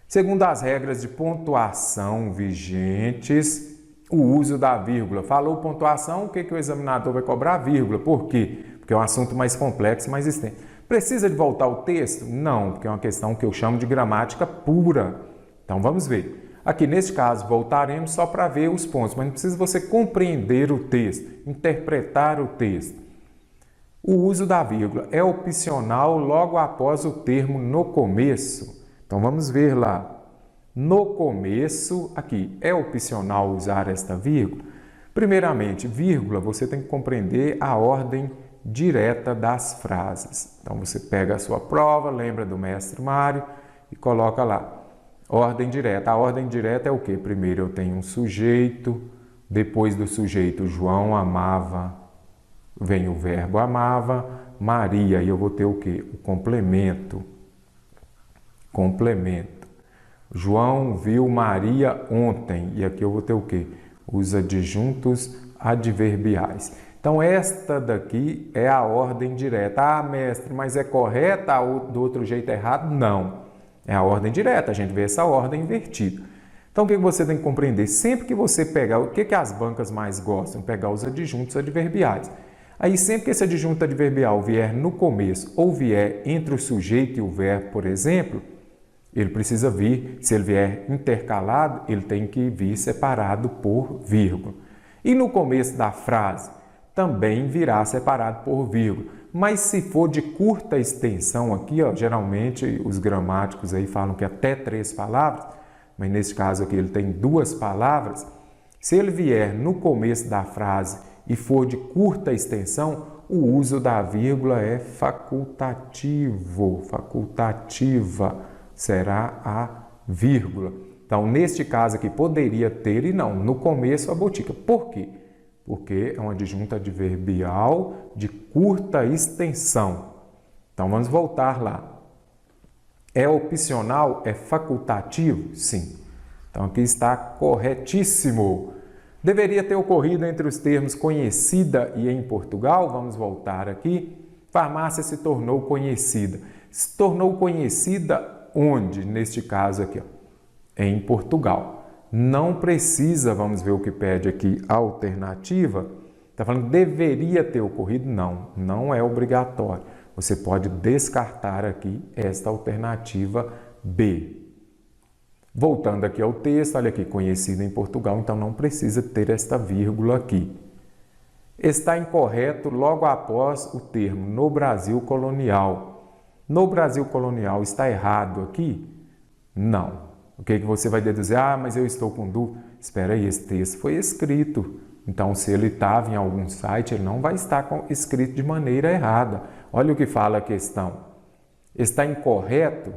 Segundo as regras de pontuação vigentes, o uso da vírgula. Falou pontuação, o que o examinador vai cobrar? Vírgula. Por quê? Porque é um assunto mais complexo, mais extenso. Precisa de voltar ao texto? Não, porque é uma questão que eu chamo de gramática pura. Então vamos ver. Aqui neste caso voltaremos só para ver os pontos, mas não precisa você compreender o texto, interpretar o texto. O uso da vírgula é opcional logo após o termo no começo. Então vamos ver lá. No começo, aqui, é opcional usar esta vírgula? Primeiramente, vírgula, você tem que compreender a ordem direta das frases. Então você pega a sua prova, lembra do mestre Mário e coloca lá. Ordem direta. A ordem direta é o quê? Primeiro eu tenho um sujeito, depois do sujeito João amava, vem o verbo amava, Maria, e eu vou ter o quê? O complemento. Complemento. João viu Maria ontem, e aqui eu vou ter o quê? Os adjuntos adverbiais. Então, esta daqui é a ordem direta. Ah, mestre, mas é correta do outro jeito errado? Não. É a ordem direta, a gente vê essa ordem invertida. Então, o que você tem que compreender? Sempre que você pegar, o que as bancas mais gostam? Pegar os adjuntos adverbiais. Aí, sempre que esse adjunto adverbial vier no começo ou vier entre o sujeito e o verbo, por exemplo, ele precisa vir, se ele vier intercalado, ele tem que vir separado por vírgula. E no começo da frase, também virá separado por vírgula. Mas se for de curta extensão aqui, ó, geralmente os gramáticos aí falam que até 3 palavras, mas nesse caso aqui ele tem 2 palavras. Se ele vier no começo da frase e for de curta extensão, o uso da vírgula é facultativo, facultativa, será a vírgula. Então, neste caso aqui, poderia ter e não, no começo a botica. Por quê? Porque é uma adjunta adverbial de curta extensão. Então, vamos voltar lá. É opcional? É facultativo? Sim. Então, aqui está corretíssimo. Deveria ter ocorrido entre os termos conhecida e em Portugal. Vamos voltar aqui. Farmácia se tornou conhecida. Se tornou conhecida onde? Neste caso aqui, ó, em Portugal. Não precisa, vamos ver o que pede aqui, alternativa. Está falando que deveria ter ocorrido? Não, não é obrigatório. Você pode descartar aqui esta alternativa B. Voltando aqui ao texto, olha aqui, conhecida em Portugal, então não precisa ter esta vírgula aqui. Está incorreto logo após o termo no Brasil colonial. No Brasil colonial está errado aqui? Não. O que você vai deduzir? Ah, mas eu estou com dúvida. Espera aí, esse texto foi escrito. Então, se ele estava em algum site, ele não vai estar escrito de maneira errada. Olha o que fala a questão. Está incorreto?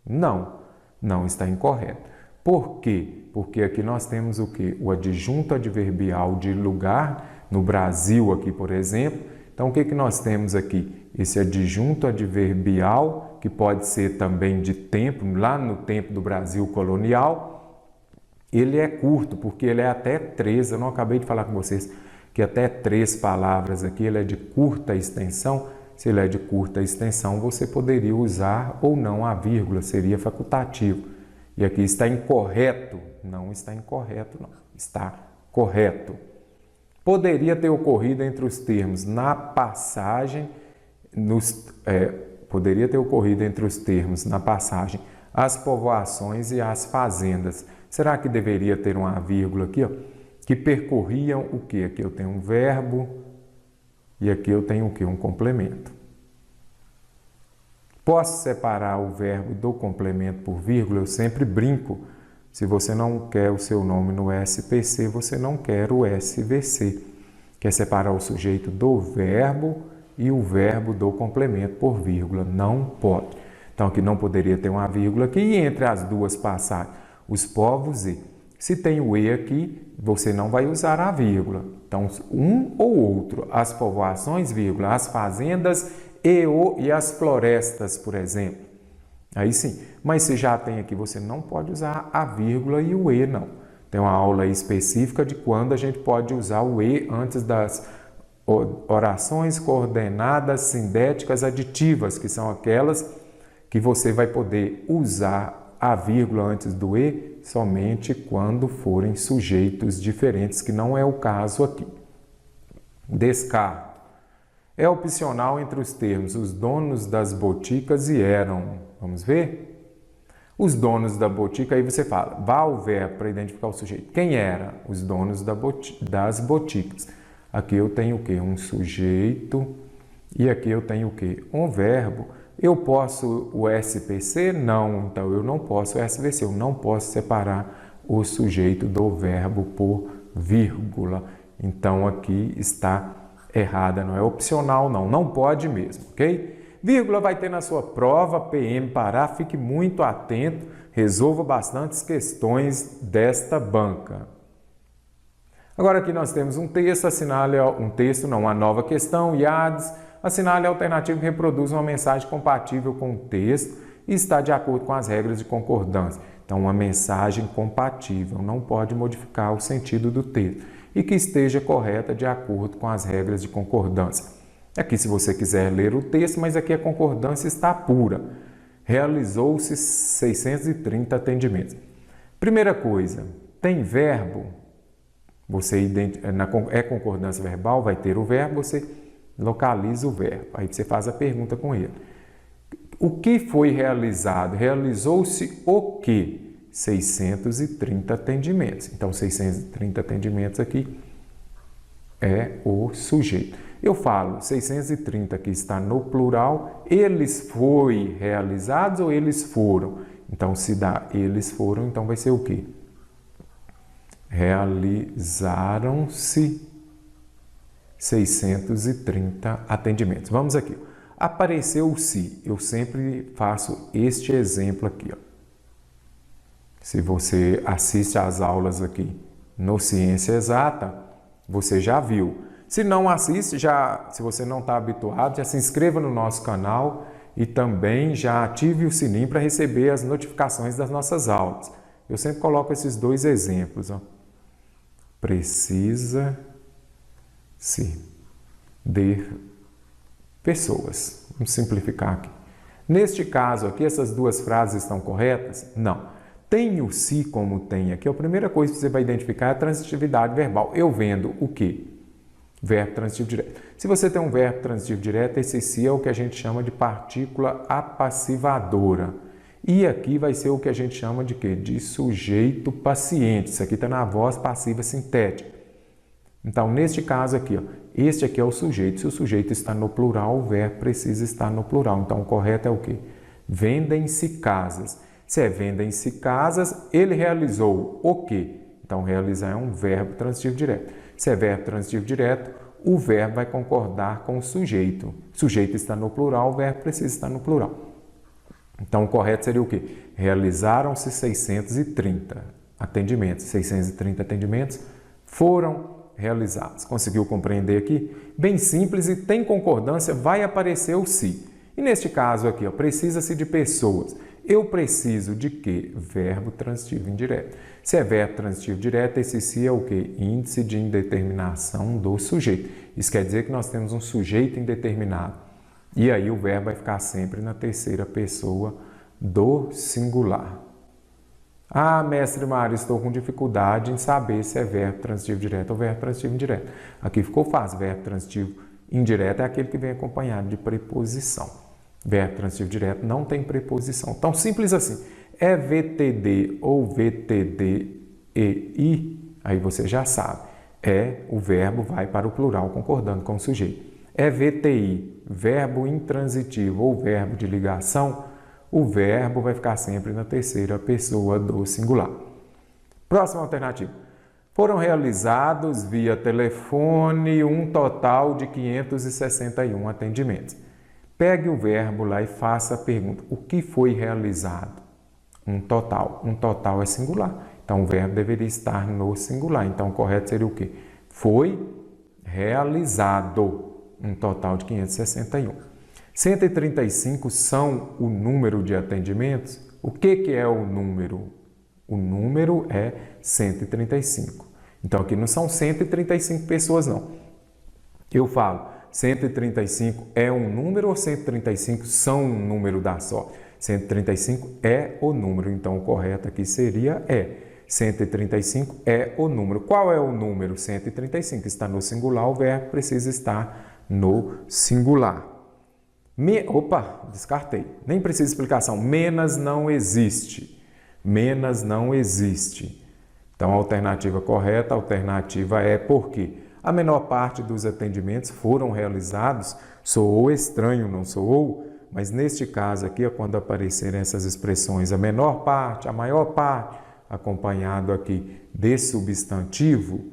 Não, não está incorreto. Por quê? Porque aqui nós temos o quê? O adjunto adverbial de lugar, no Brasil aqui, por exemplo. Então, o que nós temos aqui? Esse adjunto adverbial, que pode ser também de tempo, lá no tempo do Brasil colonial, ele é curto, porque ele é até 3, eu não acabei de falar com vocês, que até 3 palavras aqui, ele é de curta extensão. Se ele é de curta extensão, você poderia usar ou não a vírgula, seria facultativo. E aqui está incorreto, não está incorreto, não, está correto. Poderia ter ocorrido entre os termos na passagem, poderia ter ocorrido entre os termos na passagem as povoações e as fazendas. Será que deveria ter uma vírgula aqui, ó? Que percorriam o quê? Aqui eu tenho um verbo e aqui eu tenho o quê? Um complemento. Posso separar o verbo do complemento por vírgula? Eu sempre brinco. Se você não quer o seu nome no SPC, você não quer o SVC. Quer separar o sujeito do verbo e o verbo do complemento por vírgula. Não pode. Então, aqui não poderia ter uma vírgula aqui e entre as duas passagens, os povos e. Se tem o e aqui, você não vai usar a vírgula. Então, um ou outro, as povoações, vírgula, as fazendas e as florestas, por exemplo. Aí sim, mas se já tem aqui, você não pode usar a vírgula e o e, não. Tem uma aula específica de quando a gente pode usar o e antes das orações coordenadas sindéticas aditivas, que são aquelas que você vai poder usar a vírgula antes do e somente quando forem sujeitos diferentes, que não é o caso aqui. Descarto. É opcional entre os termos os donos das boticas e eram. Vamos ver? Os donos da botica, aí você fala, vá o verbo para identificar o sujeito. Quem era? Os donos das boticas. Aqui eu tenho o quê? Um sujeito. E aqui eu tenho o quê? Um verbo. Eu posso o SPC? Não. Então, eu não posso o SVC. Eu não posso separar o sujeito do verbo por vírgula. Então, aqui está errada. Não é opcional, não. Não pode mesmo, ok? Vírgula vai ter na sua prova, PM Pará. Fique muito atento. Resolva bastantes questões desta banca. Agora aqui nós temos um texto, assinale uma nova questão, IADS. Assinale a alternativa que reproduz uma mensagem compatível com o texto e está de acordo com as regras de concordância. Então, uma mensagem compatível, não pode modificar o sentido do texto e que esteja correta de acordo com as regras de concordância. Aqui, se você quiser ler o texto, mas aqui a concordância está pura. Realizou-se 630 atendimentos. Primeira coisa, tem verbo? É concordância verbal, vai ter o verbo, você localiza o verbo. Aí você faz a pergunta com ele. O que foi realizado? Realizou-se o quê? 630 atendimentos. Então, 630 atendimentos aqui é o sujeito. Eu falo 630 que está no plural, eles foi realizados ou eles foram? Então, se dá eles foram, então vai ser o quê? Realizaram-se 630 atendimentos. Vamos aqui. Apareceu-se. Eu sempre faço este exemplo aqui. Ó. Se você assiste às aulas aqui no Ciência Exata, você já viu. Se não assiste, se você não está habituado, já se inscreva no nosso canal e também já ative o sininho para receber as notificações das nossas aulas. Eu sempre coloco esses dois exemplos. Ó. Precisa-se de pessoas. Vamos simplificar aqui. Neste caso aqui, essas duas frases estão corretas? Não. Tem o se como tem aqui. A primeira coisa que você vai identificar é a transitividade verbal. Eu vendo o quê? Verbo transitivo direto. Se você tem um verbo transitivo direto, esse se é o que a gente chama de partícula apassivadora. E aqui vai ser o que a gente chama de quê? De sujeito paciente. Isso aqui está na voz passiva sintética. Então, neste caso aqui, ó, este aqui é o sujeito. Se o sujeito está no plural, o verbo precisa estar no plural. Então, o correto é o quê? Vendem-se casas. Se é vendem-se casas, ele realizou o quê? Então, realizar é um verbo transitivo direto. Se é verbo transitivo direto, o verbo vai concordar com o sujeito. O sujeito está no plural, o verbo precisa estar no plural. Então, o correto seria o quê? Realizaram-se 630 atendimentos, 630 atendimentos foram realizados. Conseguiu compreender aqui? Bem simples e tem concordância, vai aparecer o se. E neste caso aqui, precisa-se de pessoas. Eu preciso de quê? Verbo transitivo indireto. Se é verbo transitivo direto, esse se é o quê? Índice de indeterminação do sujeito. Isso quer dizer que nós temos um sujeito indeterminado. E aí o verbo vai ficar sempre na terceira pessoa do singular. Ah, mestre Mário, estou com dificuldade em saber se é verbo transitivo direto ou verbo transitivo indireto. Aqui ficou fácil. Verbo transitivo indireto é aquele que vem acompanhado de preposição. Verbo transitivo direto não tem preposição. Tão simples assim. É VTD ou VTD-EI, aí você já sabe. O verbo vai para o plural concordando com o sujeito. É VTI, verbo intransitivo ou verbo de ligação, o verbo vai ficar sempre na terceira pessoa do singular. Próxima alternativa. Foram realizados via telefone um total de 561 atendimentos. Pegue o verbo lá e faça a pergunta. O que foi realizado? Um total. Um total é singular. Então, o verbo deveria estar no singular. Então, o correto seria o quê? Foi realizado um total de 561. 135 são o número de atendimentos. O que é o número? O número é 135. Então, aqui não são 135 pessoas, não. Eu falo, 135 é um número ou 135 são um número da sorte? 135 é o número, então o correto aqui seria 135 é o número. Qual é o número? 135 está no singular, o verbo precisa estar no singular. Descartei. Nem precisa de explicação. Menos não existe. Menos não existe. Então, a alternativa correta, a alternativa é porque a menor parte dos atendimentos foram realizados. Soou estranho, não soou? Mas neste caso aqui, quando aparecerem essas expressões, a menor parte, a maior parte, acompanhado aqui de substantivo,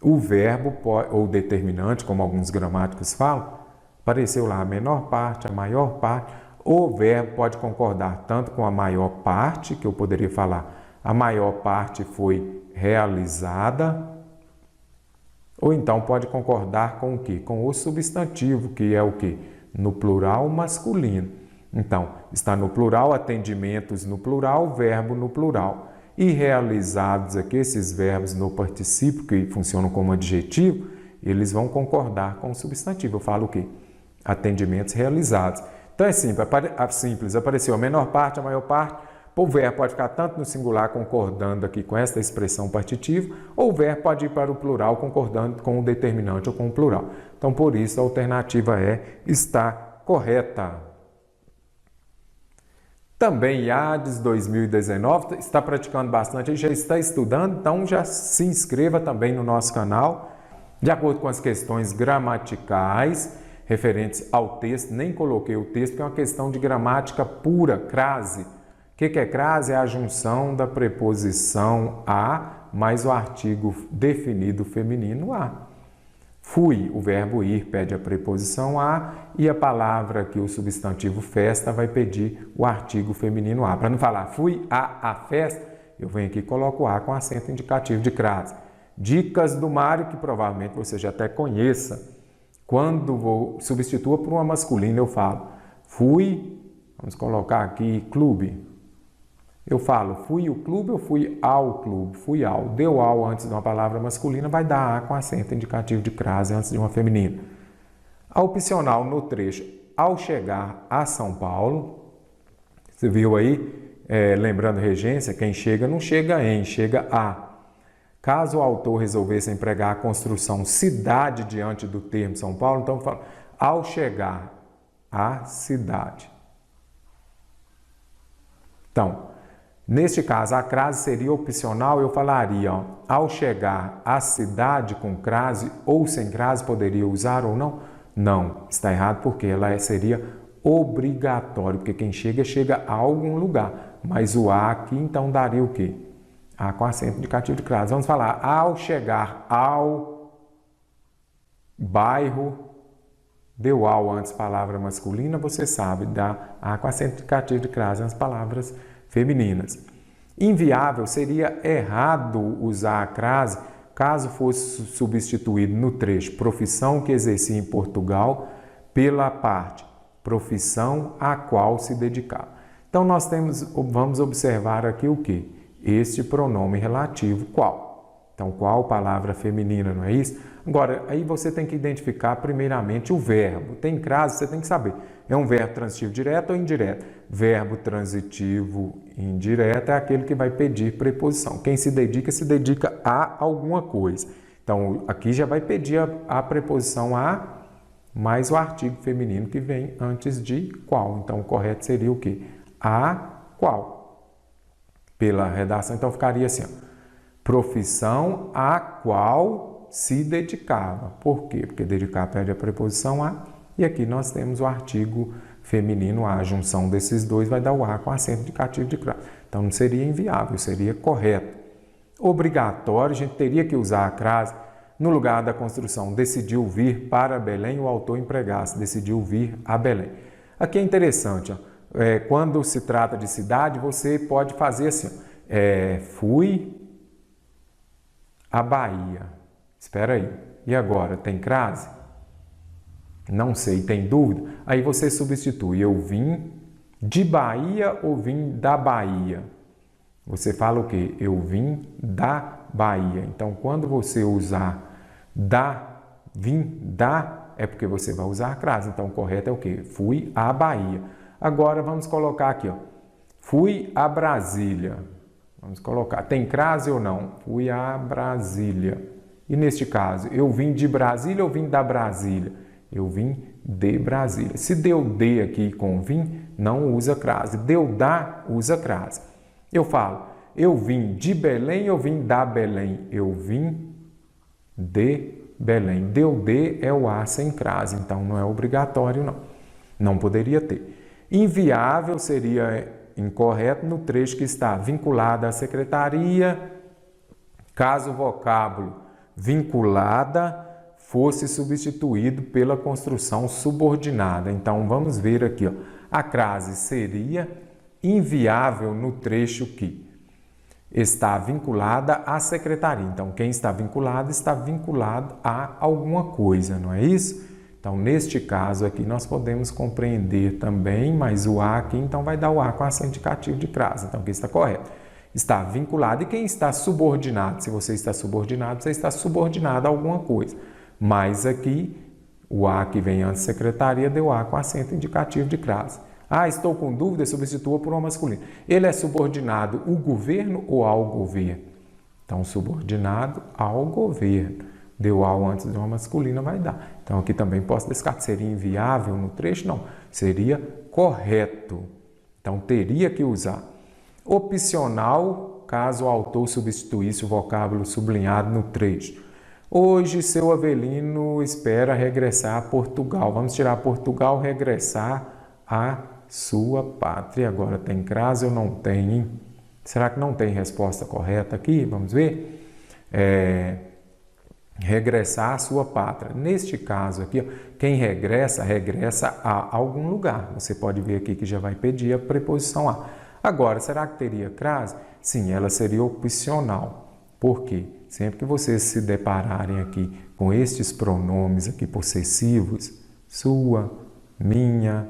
o verbo ou determinante, como alguns gramáticos falam, apareceu lá a menor parte, a maior parte, o verbo pode concordar tanto com a maior parte, que eu poderia falar, a maior parte foi realizada, ou então pode concordar com o quê? Com o substantivo, que é o quê? No plural masculino. Então, está no plural, atendimentos no plural, verbo no plural. E realizados aqui, esses verbos no particípio, que funcionam como adjetivo, eles vão concordar com o substantivo. Eu falo o quê? Atendimentos realizados. Então é simples, apareceu a menor parte, a maior parte. O verbo pode ficar tanto no singular, concordando aqui com esta expressão partitiva, ou o verbo pode ir para o plural, concordando com o determinante ou com o plural. Então, por isso, a alternativa está correta. Também IADES 2019, está praticando bastante, já está estudando, então já se inscreva também no nosso canal. De acordo com as questões gramaticais referentes ao texto, nem coloquei o texto, porque é uma questão de gramática pura, crase. O que é crase? É a junção da preposição a mais o artigo definido feminino a. Fui, o verbo ir pede a preposição a e a palavra aqui, o substantivo festa, vai pedir o artigo feminino a. Para não falar fui a festa, eu venho aqui e coloco a com acento indicativo de crase. Dicas do Mário, que provavelmente você já até conheça. Quando substitua por uma masculina, eu falo fui, vamos colocar aqui clube. Eu falo, fui o clube ou fui ao clube? Fui ao. Deu ao antes de uma palavra masculina, vai dar a com acento indicativo de crase antes de uma feminina. A opcional no trecho, ao chegar a São Paulo, você viu aí, lembrando regência, quem chega não chega em, chega a. Caso o autor resolvesse empregar a construção cidade diante do termo São Paulo, então fala, ao chegar à cidade. Então, neste caso, a crase seria opcional, eu falaria, ao chegar à cidade com crase ou sem crase, poderia usar ou não? Não, está errado porque ela seria obrigatório, porque quem chega, chega a algum lugar. Mas o a aqui, então, daria o quê? A com acento indicativo de crase. Vamos falar, ao chegar ao bairro, deu ao antes palavra masculina, você sabe, dá a com acento indicativo de crase nas palavras femininas. Inviável seria errado usar a crase caso fosse substituído no trecho profissão que exercia em Portugal pela parte profissão a qual se dedicava. Então nós vamos observar aqui o que? Este pronome relativo qual. Então qual palavra feminina, não é isso? Agora, aí você tem que identificar primeiramente o verbo. Tem crase, você tem que saber. É um verbo transitivo direto ou indireto? Verbo transitivo indireto é aquele que vai pedir preposição. Quem se dedica a alguma coisa. Então, aqui já vai pedir a preposição a mais o artigo feminino que vem antes de qual. Então, o correto seria o quê? A qual. Pela redação, então ficaria assim, ó. Profissão a qual se dedicava. Por quê? Porque dedicar pede a preposição a, e aqui nós temos o artigo feminino a. A junção desses dois vai dar o a com acento indicativo de crase. Então não seria inviável, seria correto. Obrigatório, a gente teria que usar a crase no lugar da construção. Decidiu vir para Belém, o autor empregasse. Decidiu vir a Belém. Aqui é interessante, ó. Quando se trata de cidade, você pode fazer assim, fui à Bahia. Espera aí, e agora? Tem crase? Não sei, tem dúvida? Aí você substitui, eu vim de Bahia ou vim da Bahia? Você fala o quê? Eu vim da Bahia. Então, quando você usar vim da, é porque você vai usar a crase. Então, o correto é o quê? Fui à Bahia. Agora, vamos colocar aqui, ó. Fui a Brasília. Vamos colocar, tem crase ou não? Fui a Brasília. E neste caso, eu vim de Brasília ou vim da Brasília? Eu vim de Brasília. Se deu de aqui com vim, não usa crase. Deu da, usa crase. Eu falo, eu vim de Belém ou vim da Belém? Eu vim de Belém. Deu de é o a sem crase, então não é obrigatório não. Não poderia ter. Inviável seria incorreto no trecho que está vinculado à secretaria, caso o vocábulo vinculada fosse substituído pela construção subordinada. Então, vamos ver aqui, ó. A crase seria inviável no trecho que está vinculada à secretaria. Então, quem está vinculado a alguma coisa, não é isso? Então, neste caso aqui, nós podemos compreender também, mas o a aqui, então, vai dar o a com acento indicativo de crase. Então, aqui está correto. Está vinculado. E quem está subordinado? Se você está subordinado, você está subordinado a alguma coisa. Mas aqui, o a que vem antes de secretaria deu a com acento indicativo de crase. Ah, estou com dúvida, substitua por uma masculina. Ele é subordinado ao governo ou ao governo? Então, subordinado ao governo. Deu ao antes de uma masculina, vai dar. Então, aqui também posso descartar. Seria inviável no trecho? Não. Seria correto. Então, teria que usar. Opcional, caso o autor substituísse o vocábulo sublinhado no trecho. Hoje, seu Avelino espera regressar a Portugal. Vamos tirar Portugal, regressar à sua pátria. Agora, tem crase ou não tem? Hein? Será que não tem resposta correta aqui? Vamos ver. Regressar à sua pátria. Neste caso aqui, ó, quem regressa a algum lugar. Você pode ver aqui que já vai pedir a preposição a. Agora, será que teria crase? Sim, ela seria opcional. Por quê? Sempre que vocês se depararem aqui com estes pronomes aqui possessivos, sua, minha,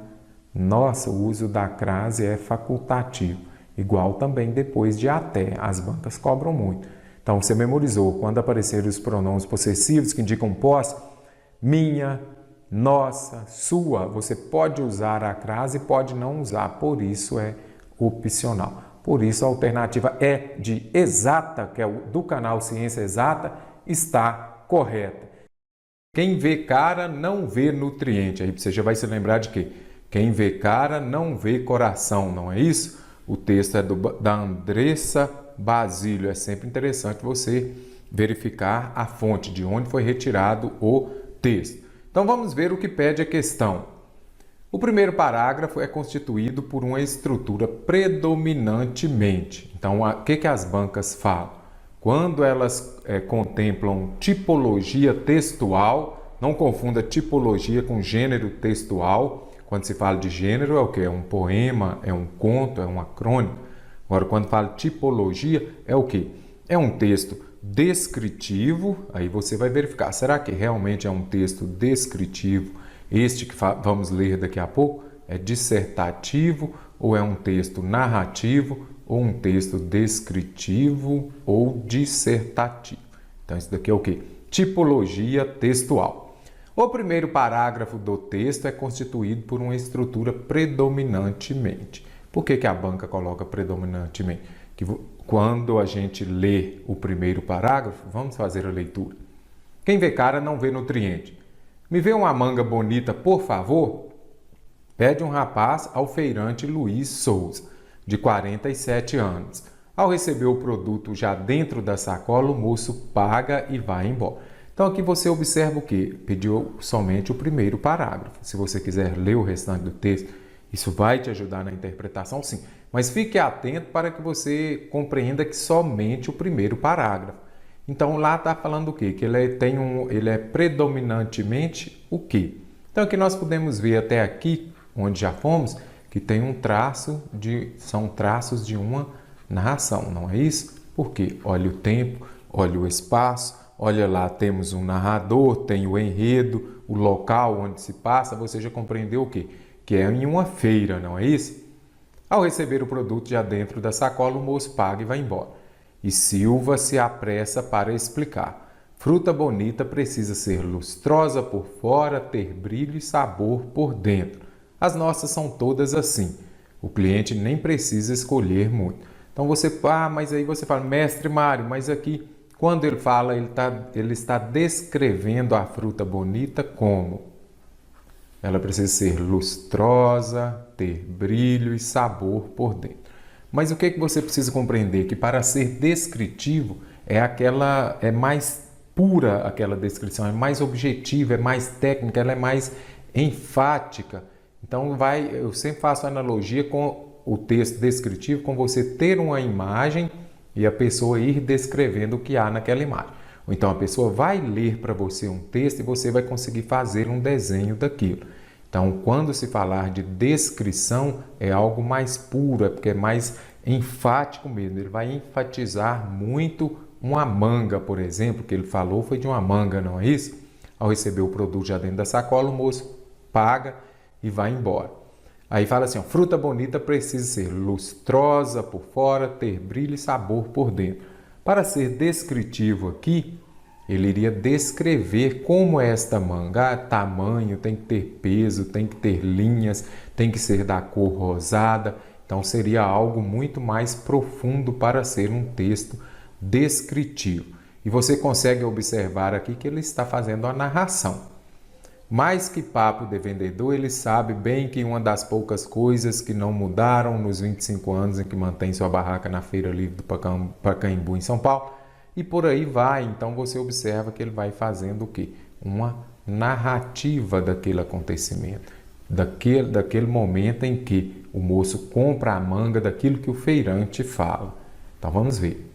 nossa, o uso da crase é facultativo. Igual também depois de até, as bancas cobram muito. Então, você memorizou, quando aparecerem os pronomes possessivos que indicam posse, minha, nossa, sua, você pode usar a crase e pode não usar, por isso é opcional. Por isso a alternativa E de exata, que é do canal Ciência Exata, está correta. Quem vê cara não vê nutriente. Aí você já vai se lembrar de quê? Quem vê cara não vê coração, não é isso? O texto é da Andressa Basílio. É sempre interessante você verificar a fonte, de onde foi retirado o texto. Então vamos ver o que pede a questão. O primeiro parágrafo é constituído por uma estrutura predominantemente. Então, o que as bancas falam? Quando elas contemplam tipologia textual, não confunda tipologia com gênero textual. Quando se fala de gênero, é o quê? É um poema, é um conto, é uma crônica. Agora, quando fala tipologia, é o quê? É um texto descritivo, aí você vai verificar, será que realmente é um texto descritivo? Este que vamos ler daqui a pouco é dissertativo ou é um texto narrativo ou um texto descritivo ou dissertativo? Então, isso daqui é o quê? Tipologia textual. O primeiro parágrafo do texto é constituído por uma estrutura predominantemente. Por que a banca coloca predominantemente? Que quando a gente lê o primeiro parágrafo, vamos fazer a leitura. Quem vê cara não vê nutriente. Me vê uma manga bonita, por favor? Pede um rapaz ao feirante Luiz Souza, de 47 anos. Ao receber o produto já dentro da sacola, o moço paga e vai embora. Então aqui você observa o quê? Pediu somente o primeiro parágrafo. Se você quiser ler o restante do texto, isso vai te ajudar na interpretação, sim. Mas fique atento para que você compreenda que somente o primeiro parágrafo. Então lá está falando o quê? Que ele é predominantemente o quê? Então aqui nós podemos ver até aqui, onde já fomos, que tem são traços de uma narração, não é isso? Porque olha o tempo, olha o espaço, olha lá, temos um narrador, tem o enredo, o local onde se passa, você já compreendeu o quê? Que é em uma feira, não é isso? Ao receber o produto já dentro da sacola, o moço paga e vai embora. E Silva se apressa para explicar. Fruta bonita precisa ser lustrosa por fora, ter brilho e sabor por dentro. As nossas são todas assim. O cliente nem precisa escolher muito. Então mas aí você fala, mestre Mário, mas aqui quando ele fala, ele está descrevendo a fruta bonita como? Ela precisa ser lustrosa, ter brilho e sabor por dentro. Mas o que você precisa compreender? Que para ser descritivo é mais pura aquela descrição, é mais objetiva, é mais técnica, ela é mais enfática. Então eu sempre faço analogia com o texto descritivo, com você ter uma imagem e a pessoa ir descrevendo o que há naquela imagem. Ou então a pessoa vai ler para você um texto e você vai conseguir fazer um desenho daquilo. Então, quando se falar de descrição, é algo mais puro, é porque é mais enfático mesmo. Ele vai enfatizar muito uma manga, por exemplo, que ele falou foi de uma manga, não é isso? Ao receber o produto já dentro da sacola, o moço paga e vai embora. Aí fala assim, ó, fruta bonita precisa ser lustrosa por fora, ter brilho e sabor por dentro. Para ser descritivo aqui, ele iria descrever como é esta manga, tamanho, tem que ter peso, tem que ter linhas, tem que ser da cor rosada. Então seria algo muito mais profundo para ser um texto descritivo. E você consegue observar aqui que ele está fazendo a narração. Mais que papo de vendedor, ele sabe bem que uma das poucas coisas que não mudaram nos 25 anos em que mantém sua barraca na Feira Livre do Pacaembu, em São Paulo, e por aí vai. Então você observa que ele vai fazendo o quê? Uma narrativa daquele acontecimento, daquele momento em que o moço compra a manga daquilo que o feirante fala. Então vamos ver.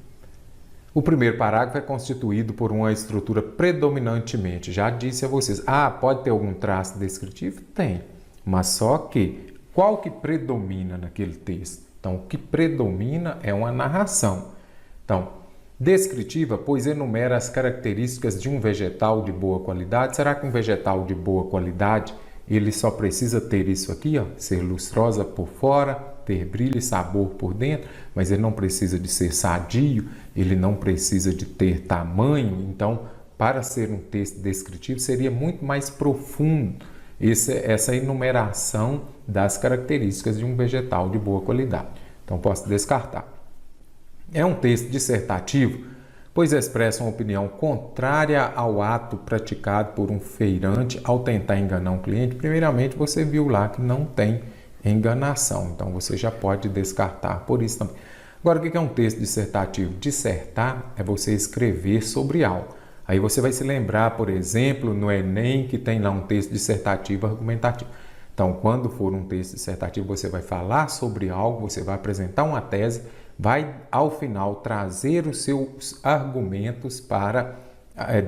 O primeiro parágrafo é constituído por uma estrutura predominantemente. Já disse a vocês, pode ter algum traço descritivo? Tem, mas só que qual que predomina naquele texto? Então, o que predomina é uma narração. Então, descritiva, pois enumera as características de um vegetal de boa qualidade. Será que um vegetal de boa qualidade, ele só precisa ter isso aqui, ó, ser lustrosa por fora, ter brilho e sabor por dentro, mas ele não precisa de ser sadio, ele não precisa de ter tamanho. Então, para ser um texto descritivo, seria muito mais profundo essa enumeração das características de um vegetal de boa qualidade. Então, posso descartar. É um texto dissertativo, pois expressa uma opinião contrária ao ato praticado por um feirante ao tentar enganar um cliente. Primeiramente, você viu lá que não tem enganação, então você já pode descartar por isso também. Agora, o que é um texto dissertativo? Dissertar é você escrever sobre algo. Aí você vai se lembrar, por exemplo, no Enem, que tem lá um texto dissertativo argumentativo. Então, quando for um texto dissertativo, você vai falar sobre algo, você vai apresentar uma tese, vai, ao final, trazer os seus argumentos para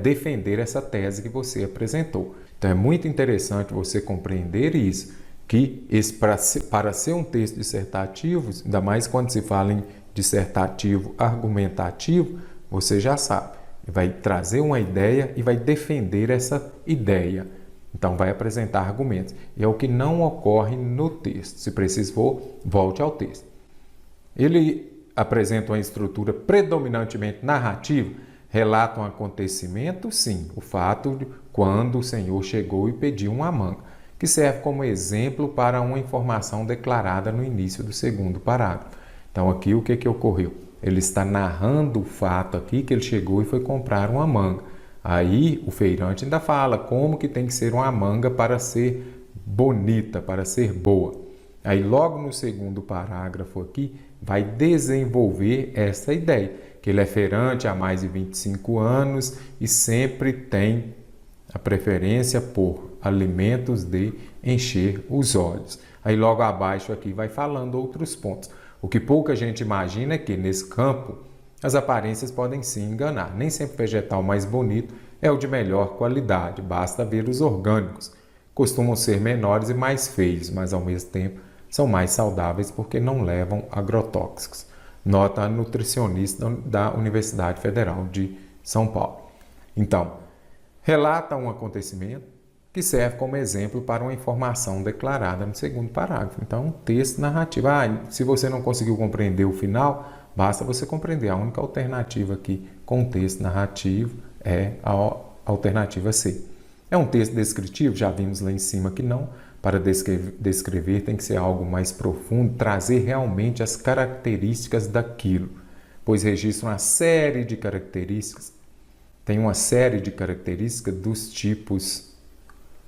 defender essa tese que você apresentou. Então, é muito interessante você compreender isso, que para ser um texto dissertativo, ainda mais quando se fala em dissertativo argumentativo, você já sabe, vai trazer uma ideia e vai defender essa ideia. Então, vai apresentar argumentos. E é o que não ocorre no texto. Se preciso for, volte ao texto. Ele apresenta uma estrutura predominantemente narrativa, relata um acontecimento, sim, o fato de quando o Senhor chegou e pediu uma manga, que serve como exemplo para uma informação declarada no início do segundo parágrafo. Então, aqui o que ocorreu? Ele está narrando o fato aqui que ele chegou e foi comprar uma manga. Aí o feirante ainda fala como que tem que ser uma manga para ser bonita, para ser boa. Aí logo no segundo parágrafo aqui vai desenvolver essa ideia, que ele é feirante há mais de 25 anos e sempre tem a preferência por alimentos de encher os olhos. Aí logo abaixo aqui vai falando outros pontos. O que pouca gente imagina é que nesse campo as aparências podem se enganar. Nem sempre o vegetal mais bonito é o de melhor qualidade, basta ver os orgânicos. Costumam ser menores e mais feios, mas ao mesmo tempo são mais saudáveis porque não levam agrotóxicos. Nota a nutricionista da Universidade Federal de São Paulo. Então, relata um acontecimento que serve como exemplo para uma informação declarada no segundo parágrafo. Então, texto narrativo. Se você não conseguiu compreender o final, basta você compreender. A única alternativa aqui com texto narrativo é a alternativa C. É um texto descritivo, já vimos lá em cima que não. Para descrever tem que ser algo mais profundo, trazer realmente as características daquilo, pois registra uma série de características. Tem uma série de características dos tipos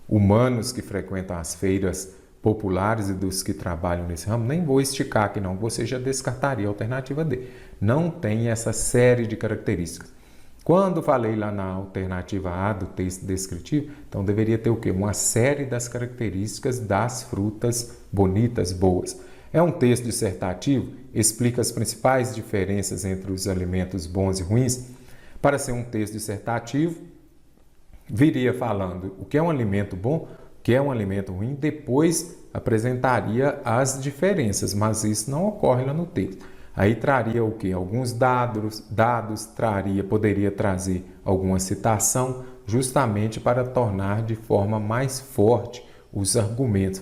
humanos que frequentam as feiras populares e dos que trabalham nesse ramo. Nem vou esticar aqui não, você já descartaria a alternativa D. Não tem essa série de características. Quando falei lá na alternativa A do texto descritivo, então deveria ter o quê? Uma série das características das frutas bonitas, boas. É um texto dissertativo, explica as principais diferenças entre os alimentos bons e ruins. Para ser um texto dissertativo, viria falando o que é um alimento bom, o que é um alimento ruim, depois apresentaria as diferenças, mas isso não ocorre lá no texto. Aí traria o quê? Alguns dados poderia trazer alguma citação, justamente para tornar de forma mais forte os argumentos.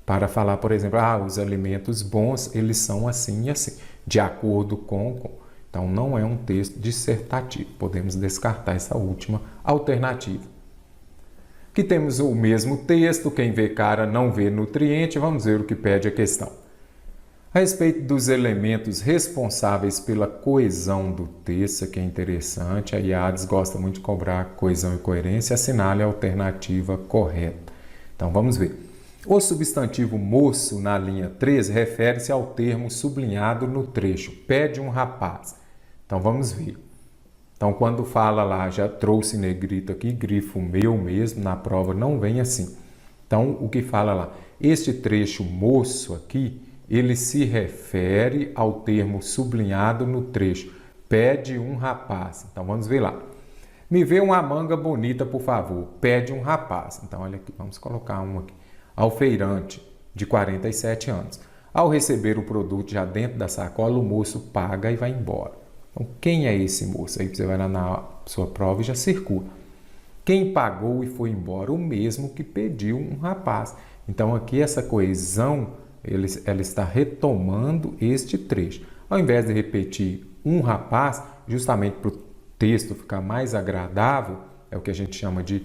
Para falar, por exemplo, os alimentos bons, eles são assim e assim, de acordo com. Então, não é um texto dissertativo. Podemos descartar essa última alternativa. Aqui temos o mesmo texto, quem vê cara não vê nutriente. Vamos ver o que pede a questão. A respeito dos elementos responsáveis pela coesão do texto, que é interessante, a IADES gosta muito de cobrar coesão e coerência, assinale a alternativa correta. Então, vamos ver. O substantivo moço, na linha 13, refere-se ao termo sublinhado no trecho, pede um rapaz. Então, vamos ver. Então, quando fala lá, já trouxe negrito aqui, grifo meu mesmo, na prova não vem assim. Então, o que fala lá? Este trecho moço aqui, ele se refere ao termo sublinhado no trecho, pede um rapaz. Então, vamos ver lá. Me vê uma manga bonita, por favor, pede um rapaz. Então, olha aqui, vamos colocar um aqui. Ao feirante, de 47 anos. Ao receber o produto já dentro da sacola, o moço paga e vai embora. Então, quem é esse moço? Aí você vai lá na sua prova e já circula. Quem pagou e foi embora? O mesmo que pediu um rapaz. Então, aqui essa coesão, ela está retomando este trecho. Ao invés de repetir um rapaz, justamente para o texto ficar mais agradável, é o que a gente chama de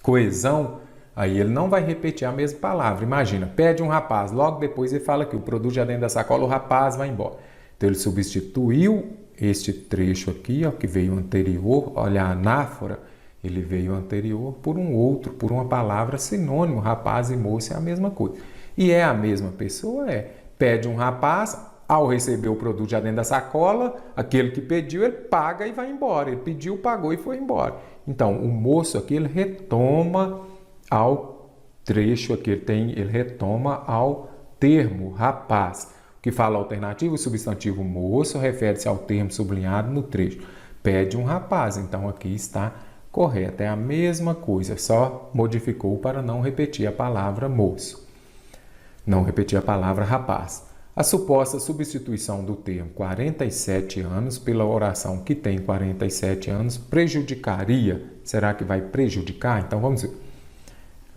coesão, aí ele não vai repetir a mesma palavra. Imagina, pede um rapaz, logo depois ele fala que o produto já dentro da sacola, o rapaz vai embora. Então ele substituiu este trecho aqui, ó, que veio anterior, olha a anáfora, ele veio anterior por um outro, por uma palavra sinônimo, rapaz e moça é a mesma coisa. E é a mesma pessoa, pede um rapaz, ao receber o produto já dentro da sacola, aquele que pediu, ele paga e vai embora. Ele pediu, pagou e foi embora. Então, o moço aqui, ele retoma ao trecho aqui, ele retoma ao termo rapaz. O que fala a alternativa, o substantivo moço refere-se ao termo sublinhado no trecho. Pede um rapaz, então aqui está correto. É a mesma coisa, só modificou para não repetir a palavra moço. Não repetir a palavra rapaz. A suposta substituição do termo 47 anos pela oração que tem 47 anos prejudicaria. Será que vai prejudicar? Então vamos ver.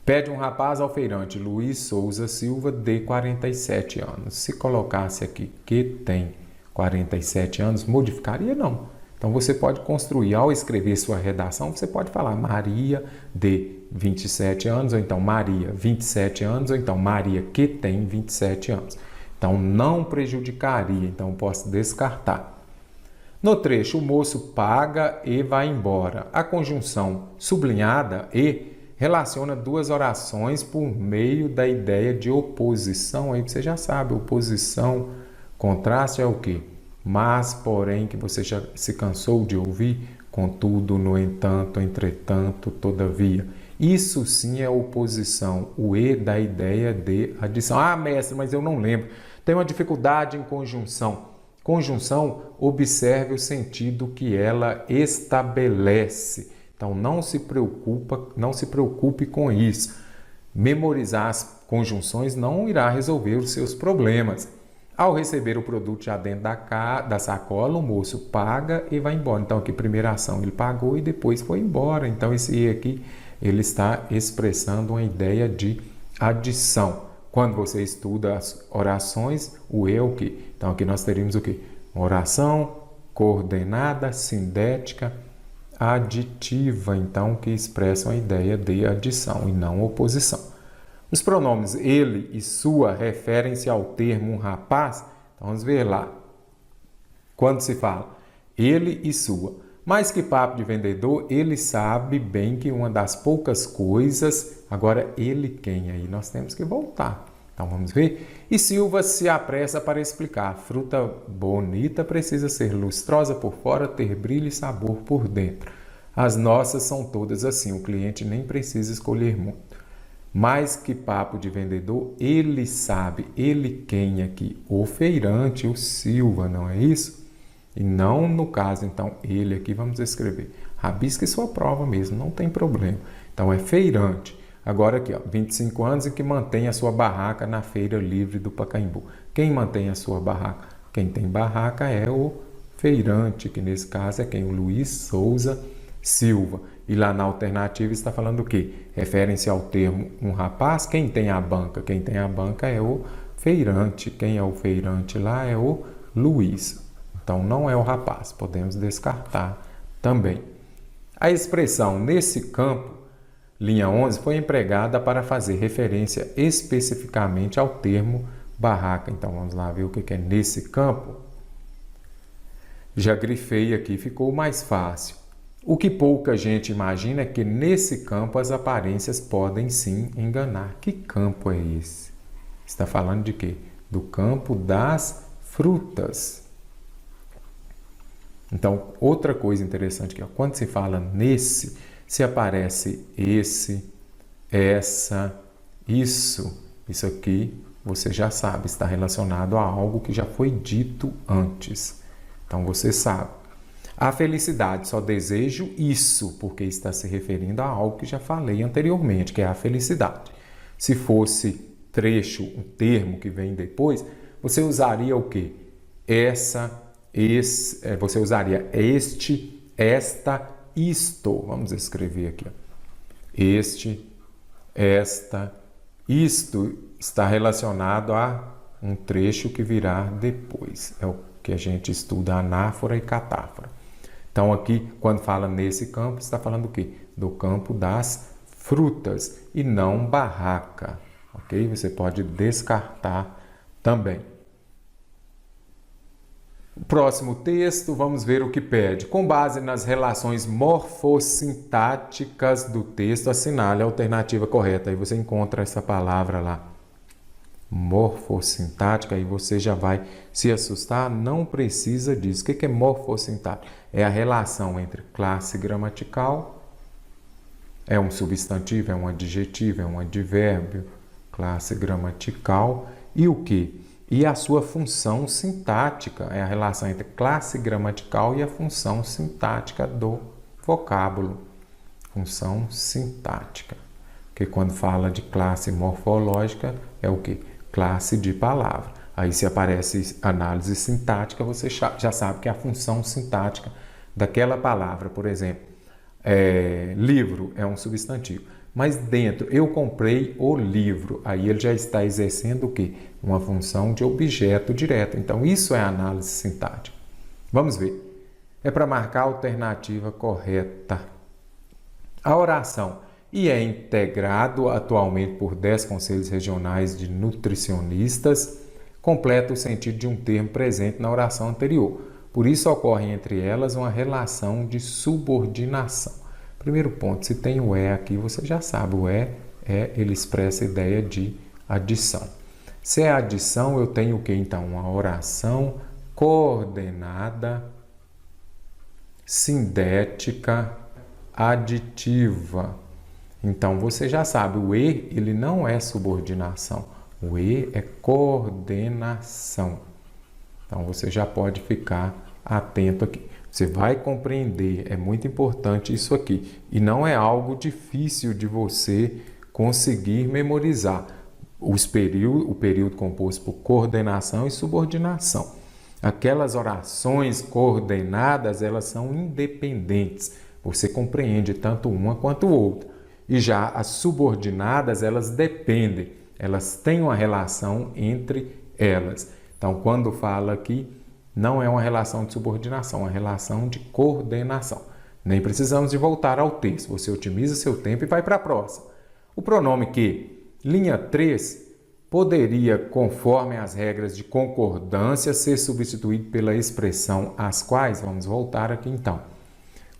Pede um rapaz ao feirante Luiz Souza Silva de 47 anos. Se colocasse aqui que tem 47 anos, modificaria? Não. Então você pode construir, ao escrever sua redação, você pode falar Maria de 27 anos, ou então Maria 27 anos, ou então Maria que tem 27 anos. Então não prejudicaria, então posso descartar. No trecho, o moço paga e vai embora. A conjunção sublinhada e relaciona duas orações por meio da ideia de oposição. Aí você já sabe, oposição, contraste é o quê? Mas, porém, que você já se cansou de ouvir, contudo, no entanto, entretanto, todavia. Isso sim é oposição, o e da ideia de adição. Ah, mestre, mas eu não lembro. Tem uma dificuldade em conjunção. Conjunção, observe o sentido que ela estabelece. Então, não se preocupe com isso. Memorizar as conjunções não irá resolver os seus problemas. Ao receber o produto já dentro da sacola, o moço paga e vai embora. Então, aqui, primeira ação, ele pagou e depois foi embora. Então, esse E aqui, ele está expressando uma ideia de adição. Quando você estuda as orações, o E é o quê? Então, aqui nós teríamos o quê? Uma oração coordenada, sindética, aditiva, então, que expressam a ideia de adição e não oposição. Os pronomes ele e sua referem-se ao termo um rapaz. Então, vamos ver lá. Quando se fala ele e sua. Mais que papo de vendedor, ele sabe bem que uma das poucas coisas... Agora, ele quem? Aí nós temos que voltar. Então, vamos ver. E Silva se apressa para explicar. A fruta bonita precisa ser lustrosa por fora, ter brilho e sabor por dentro. As nossas são todas assim. O cliente nem precisa escolher muito. Mais que papo de vendedor, ele sabe, ele quem aqui? O feirante, o Silva, não é isso? E não no caso, então, ele aqui, vamos escrever. Rabisque sua prova mesmo, não tem problema. Então, é feirante. Agora aqui, ó, 25 anos e que mantém a sua barraca na Feira Livre do Pacaembu. Quem mantém a sua barraca? Quem tem barraca é o feirante, que nesse caso é quem? O Luiz Souza Silva. E lá na alternativa está falando o quê? Referem-se ao termo um rapaz. Quem tem a banca? Quem tem a banca é o feirante. Quem é o feirante lá é o Luiz. Então, não é o rapaz. Podemos descartar também. A expressão nesse campo, linha 11, foi empregada para fazer referência especificamente ao termo barraca. Então, vamos lá ver o que é nesse campo. Já grifei aqui, ficou mais fácil. O que pouca gente imagina é que nesse campo as aparências podem sim enganar. Que campo é esse? Está falando de quê? Do campo das frutas. Então, outra coisa interessante aqui, ó, quando se fala nesse, se aparece esse, essa, isso aqui, você já sabe, está relacionado a algo que já foi dito antes. Então, você sabe. A felicidade, só desejo isso, porque está se referindo a algo que já falei anteriormente, que é a felicidade. Se fosse trecho, um termo que vem depois, você usaria o quê? Você usaria este, esta, isto. Vamos escrever aqui. Ó. Este, esta, isto está relacionado a um trecho que virá depois. É o que a gente estuda anáfora e catáfora. Então, aqui, quando fala nesse campo, está falando o quê? Do campo das frutas e não barraca. Ok? Você pode descartar também. O próximo texto, vamos ver o que pede. Com base nas relações morfossintáticas do texto, assinale a alternativa correta. Aí você encontra essa palavra lá. Morfossintática, aí você já vai se assustar, não precisa disso. O que é morfossintática? É a relação entre classe gramatical, é um substantivo, é um adjetivo, é um advérbio, classe gramatical, e o que? E a sua função sintática, é a relação entre classe gramatical e a função sintática do vocábulo. Função sintática. Porque quando fala de classe morfológica, é o que? classe de palavra. Aí se aparece análise sintática, você já sabe que é a função sintática daquela palavra. Por exemplo, livro é um substantivo. Mas dentro, eu comprei o livro, aí ele já está exercendo o quê? Uma função de objeto direto. Então, isso é análise sintática. Vamos ver. É para marcar a alternativa correta. A oração e é integrado atualmente por 10 conselhos regionais de nutricionistas, completa o sentido de um termo presente na oração anterior. Por isso, ocorre entre elas uma relação de subordinação. Primeiro ponto, se tem o é aqui, você já sabe, o ele expressa a ideia de adição. Se é adição, eu tenho o que então? Uma oração coordenada, sindética, aditiva. Então, você já sabe, o e, ele não é subordinação, o e é coordenação. Então, você já pode ficar atento aqui. Você vai compreender, é muito importante isso aqui. E não é algo difícil de você conseguir memorizar. O período composto por coordenação e subordinação. Aquelas orações coordenadas, elas são independentes. Você compreende tanto uma quanto outra. E já as subordinadas, elas dependem. Elas têm uma relação entre elas. Então, quando fala aqui, não é uma relação de subordinação, é uma relação de coordenação. Nem precisamos de voltar ao texto. Você otimiza seu tempo e vai para a próxima. O pronome que, linha 3, poderia, conforme as regras de concordância, ser substituído pela expressão as quais, vamos voltar aqui então.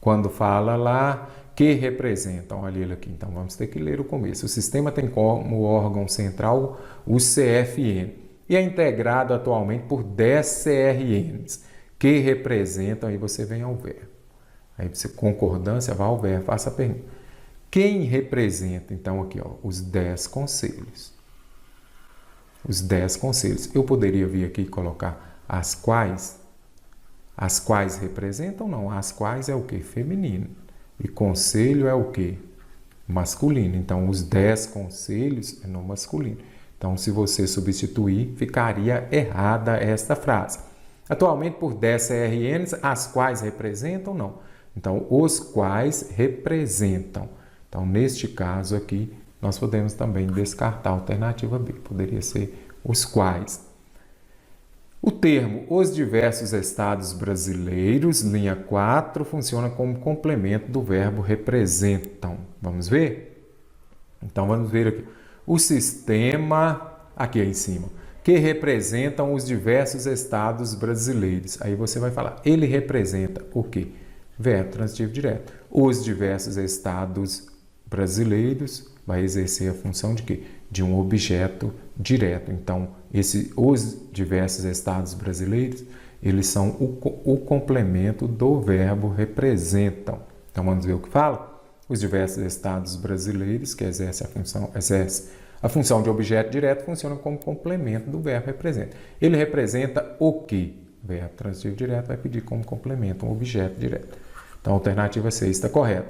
Quando fala lá, que representam, olha ele aqui, então vamos ter que ler o começo. O sistema tem como órgão central o CFN. E é integrado atualmente por 10 CRNs, que representam, aí você vem ao verbo. Aí você, concordância, vai ao verbo, faça a pergunta. Quem representa, então, aqui, ó, os 10 conselhos? Os 10 conselhos. Eu poderia vir aqui e colocar as quais? As quais representam? Não, as quais é o quê? Feminino. E conselho é o quê? Masculino. Então, os 10 conselhos é no masculino. Então, se você substituir, ficaria errada esta frase. Atualmente, por 10 CRNs, as quais representam, não. Então, os quais representam. Então, neste caso aqui, nós podemos também descartar a alternativa B. Poderia ser os quais. O termo os diversos estados brasileiros, linha 4, funciona como complemento do verbo representam. Vamos ver? Então, vamos ver aqui. O sistema, aqui em cima, que representam os diversos estados brasileiros. Aí você vai falar, ele representa o quê? Verbo transitivo direto. Os diversos estados brasileiros vai exercer a função de quê? De um objeto direto. Então, os diversos estados brasileiros, eles são o complemento do verbo representam. Então, vamos ver o que fala? Os diversos estados brasileiros que exerce a função de objeto direto funcionam como complemento do verbo representa. Ele representa o quê? O verbo transitivo direto vai pedir como complemento um objeto direto. Então, a alternativa C está correta.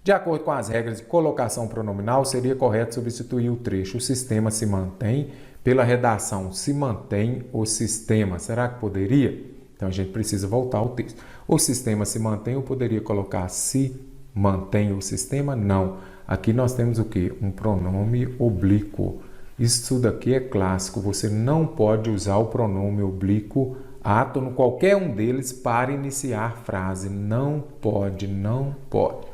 De acordo com as regras de colocação pronominal, seria correto substituir o trecho o sistema se mantém pela redação se mantém o sistema. Será que poderia? Então, a gente precisa voltar ao texto. O sistema se mantém, eu poderia colocar se mantém o sistema? Não. Aqui nós temos o quê? Um pronome oblíquo. Isso daqui é clássico. Você não pode usar o pronome oblíquo átono, qualquer um deles, para iniciar frase. Não pode, não pode.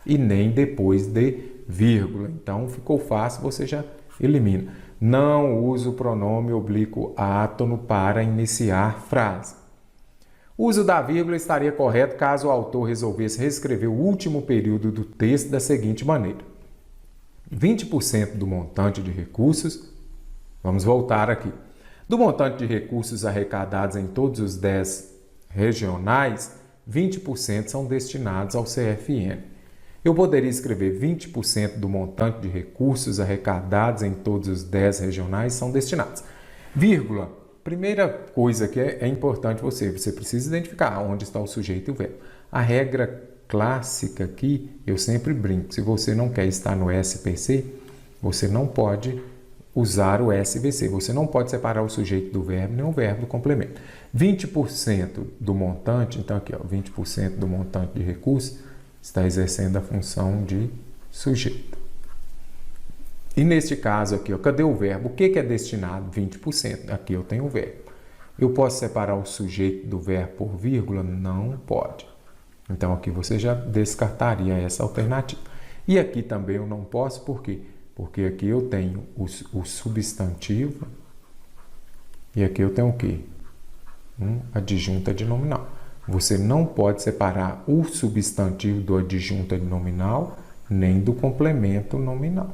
E nem depois de vírgula. Então, ficou fácil, você já elimina. Não use o pronome oblíquo átono para iniciar frase. O uso da vírgula estaria correto caso o autor resolvesse reescrever o último período do texto da seguinte maneira. 20% do montante de recursos, vamos voltar aqui, do montante de recursos arrecadados em todos os 10 regionais, 20% são destinados ao CFN. Eu poderia escrever 20% do montante de recursos arrecadados em todos os 10 regionais são destinados. Vírgula. Primeira coisa que é importante você precisa identificar onde está o sujeito e o verbo. A regra clássica aqui, eu sempre brinco, se você não quer estar no SPC, você não pode usar o SVC. Você não pode separar o sujeito do verbo nem o verbo do complemento. 20% do montante, então aqui, ó, 20% do montante de recursos está exercendo a função de sujeito. E neste caso aqui, ó, cadê o verbo? O que é destinado? 20%. Aqui eu tenho o verbo. Eu posso separar o sujeito do verbo por vírgula? Não pode. Então aqui você já descartaria essa alternativa. E aqui também eu não posso, por quê? Porque aqui eu tenho o substantivo e aqui eu tenho o quê? Adjunto adnominal. Você não pode separar o substantivo do adjunto adnominal nem do complemento nominal.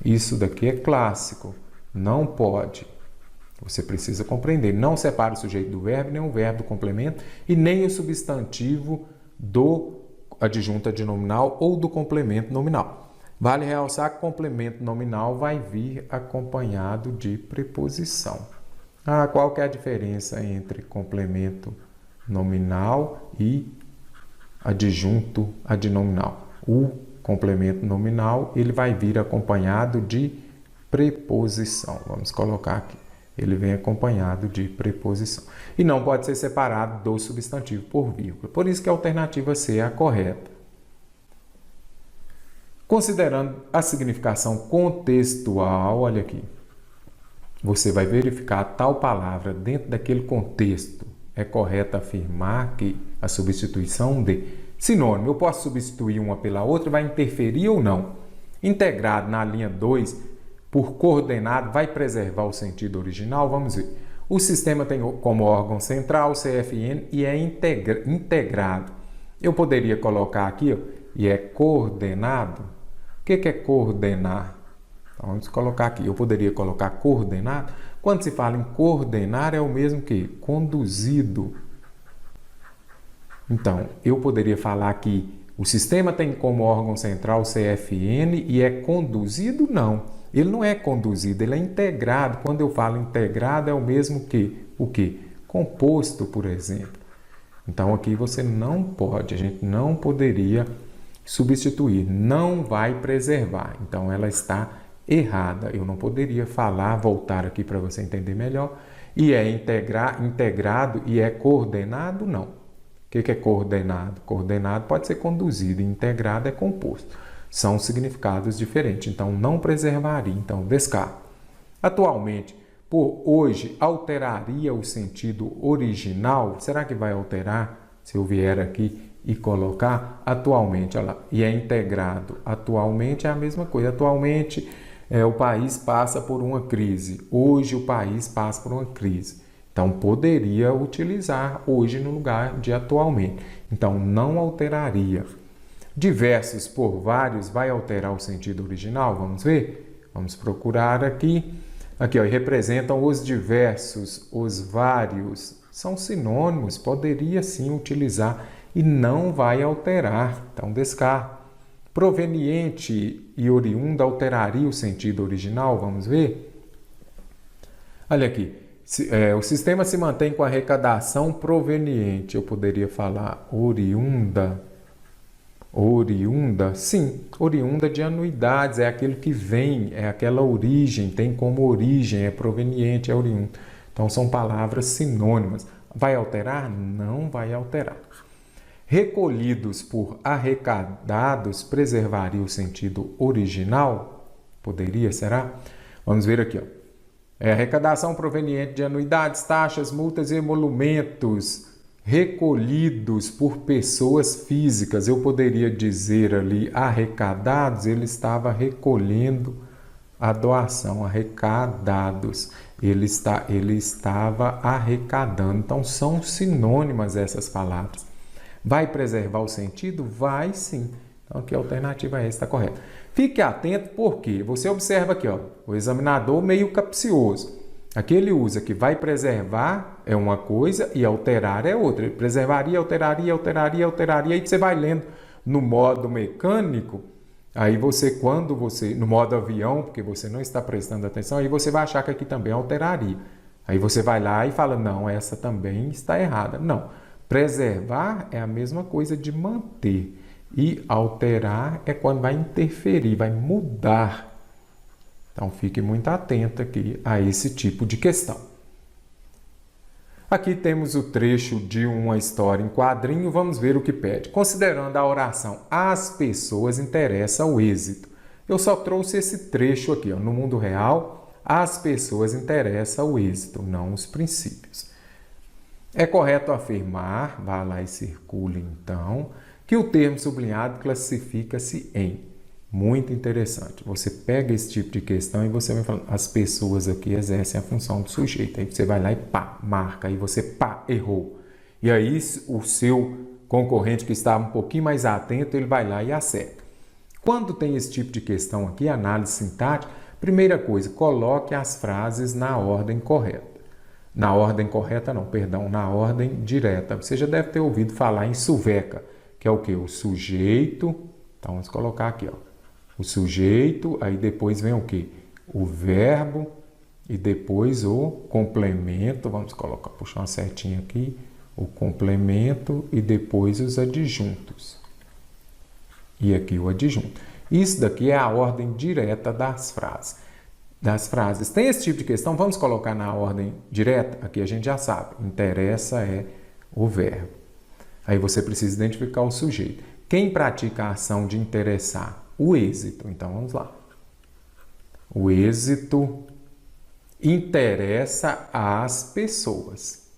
Isso daqui é clássico. Não pode. Você precisa compreender. Não separa o sujeito do verbo, nem o verbo do complemento e nem o substantivo do adjunto adnominal ou do complemento nominal. Vale realçar que complemento nominal vai vir acompanhado de preposição. Qual que é a diferença entre complemento nominal e adjunto adnominal? O complemento nominal ele vai vir acompanhado de preposição. Vamos colocar aqui. Ele vem acompanhado de preposição. E não pode ser separado do substantivo por vírgula. Por isso que a alternativa C é a correta. Considerando a significação contextual, olha aqui. Você vai verificar tal palavra dentro daquele contexto. É correto afirmar que a substituição de sinônimo, eu posso substituir uma pela outra, vai interferir ou não? Integrado na linha 2, por coordenado, vai preservar o sentido original? Vamos ver. O sistema tem como órgão central o CFN e é integrado. Eu poderia colocar aqui, ó, e é coordenado. O que é coordenar? Então, vamos colocar aqui. Eu poderia colocar coordenado. Quando se fala em coordenar, é o mesmo que conduzido. Então, eu poderia falar que o sistema tem como órgão central o CFN e é conduzido? Não. Ele não é conduzido, ele é integrado. Quando eu falo integrado, é o mesmo que o quê? Composto, por exemplo. Então, aqui você não pode, a gente não poderia substituir, não vai preservar. Então, ela está errada. Eu não poderia falar, voltar aqui para você entender melhor. E é integrado e é coordenado? Não. O que é coordenado? Coordenado pode ser conduzido, integrado é composto. São significados diferentes, então não preservaria, então descarta. Atualmente, por hoje, alteraria o sentido original? Será que vai alterar? Se eu vier aqui e colocar atualmente, olha lá, e é integrado. Atualmente é a mesma coisa. Atualmente, o país passa por uma crise. Hoje o país passa por uma crise. Então, poderia utilizar hoje no lugar de atualmente. Então, não alteraria. Diversos por vários vai alterar o sentido original? Vamos ver? Vamos procurar aqui. Aqui, ó, representam os diversos, os vários. São sinônimos, poderia sim utilizar e não vai alterar. Então, descarta. Proveniente e oriundo alteraria o sentido original? Vamos ver? Olha aqui. O sistema se mantém com a arrecadação proveniente. Eu poderia falar oriunda. Oriunda, sim, oriunda de anuidades, é aquilo que vem, é aquela origem, tem como origem, é proveniente, é oriundo. Então, são palavras sinônimas. Vai alterar? Não vai alterar. Recolhidos por arrecadados, preservaria o sentido original? Poderia, será? Vamos ver aqui, ó. Arrecadação proveniente de anuidades, taxas, multas e emolumentos recolhidos por pessoas físicas. Eu poderia dizer ali arrecadados, ele estava recolhendo a doação, arrecadados, ele estava arrecadando. Então, são sinônimas essas palavras. Vai preservar o sentido? Vai sim. Então, aqui a alternativa é essa, está correta. Fique atento porque você observa aqui, ó, o examinador meio capcioso. Aqui ele usa que vai preservar é uma coisa e alterar é outra. Ele preservaria, alteraria, alteraria, alteraria. Aí você vai lendo no modo mecânico. Aí você, quando você, no modo avião, porque você não está prestando atenção, aí você vai achar que aqui também alteraria. Aí você vai lá e fala, não, essa também está errada. Não, preservar é a mesma coisa de manter. E alterar é quando vai interferir, vai mudar. Então, fique muito atento aqui a esse tipo de questão. Aqui temos o trecho de uma história em quadrinho. Vamos ver o que pede. Considerando a oração, as pessoas interessa o êxito. Eu só trouxe esse trecho aqui. Ó. No mundo real, as pessoas interessa o êxito, não os princípios. É correto afirmar, vá lá e circule então, que o termo sublinhado classifica-se em. Muito interessante. Você pega esse tipo de questão e você vai falando, as pessoas aqui exercem a função do sujeito. Aí você vai lá e pá, marca. Aí você pá, errou. E aí o seu concorrente que estava um pouquinho mais atento, ele vai lá e acerta. Quando tem esse tipo de questão aqui, análise sintática, primeira coisa, coloque as frases na ordem correta. Na ordem correta não, perdão, na ordem direta. Você já deve ter ouvido falar em suveca, que é o quê? O sujeito. Então, vamos colocar aqui, ó. O sujeito, aí depois vem o quê? O verbo e depois o complemento. Vamos colocar, puxar uma setinha aqui. O complemento e depois os adjuntos. E aqui o adjunto. Isso daqui é a ordem direta das frases. Tem esse tipo de questão, vamos colocar na ordem direta? Aqui a gente já sabe. Interessa é o verbo. Aí você precisa identificar o sujeito. Quem pratica a ação de interessar? O êxito. Então, vamos lá. O êxito interessa às pessoas.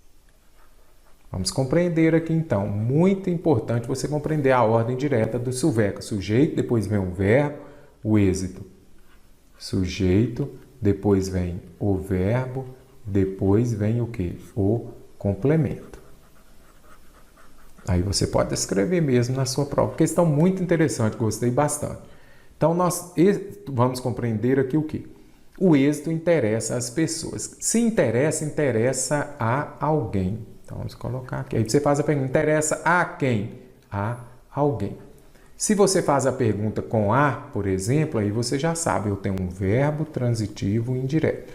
Vamos compreender aqui, então. Muito importante você compreender a ordem direta do suveco. Sujeito, depois vem o verbo, o êxito. Sujeito, depois vem o verbo, depois vem o quê? O complemento. Aí você pode escrever mesmo na sua prova. Questão muito interessante, gostei bastante. Então, nós vamos compreender aqui o quê? O êxito interessa às pessoas. Se interessa, interessa a alguém. Então, vamos colocar aqui. Aí você faz a pergunta, interessa a quem? A alguém. Se você faz a pergunta com a, por exemplo, aí você já sabe, eu tenho um verbo transitivo indireto.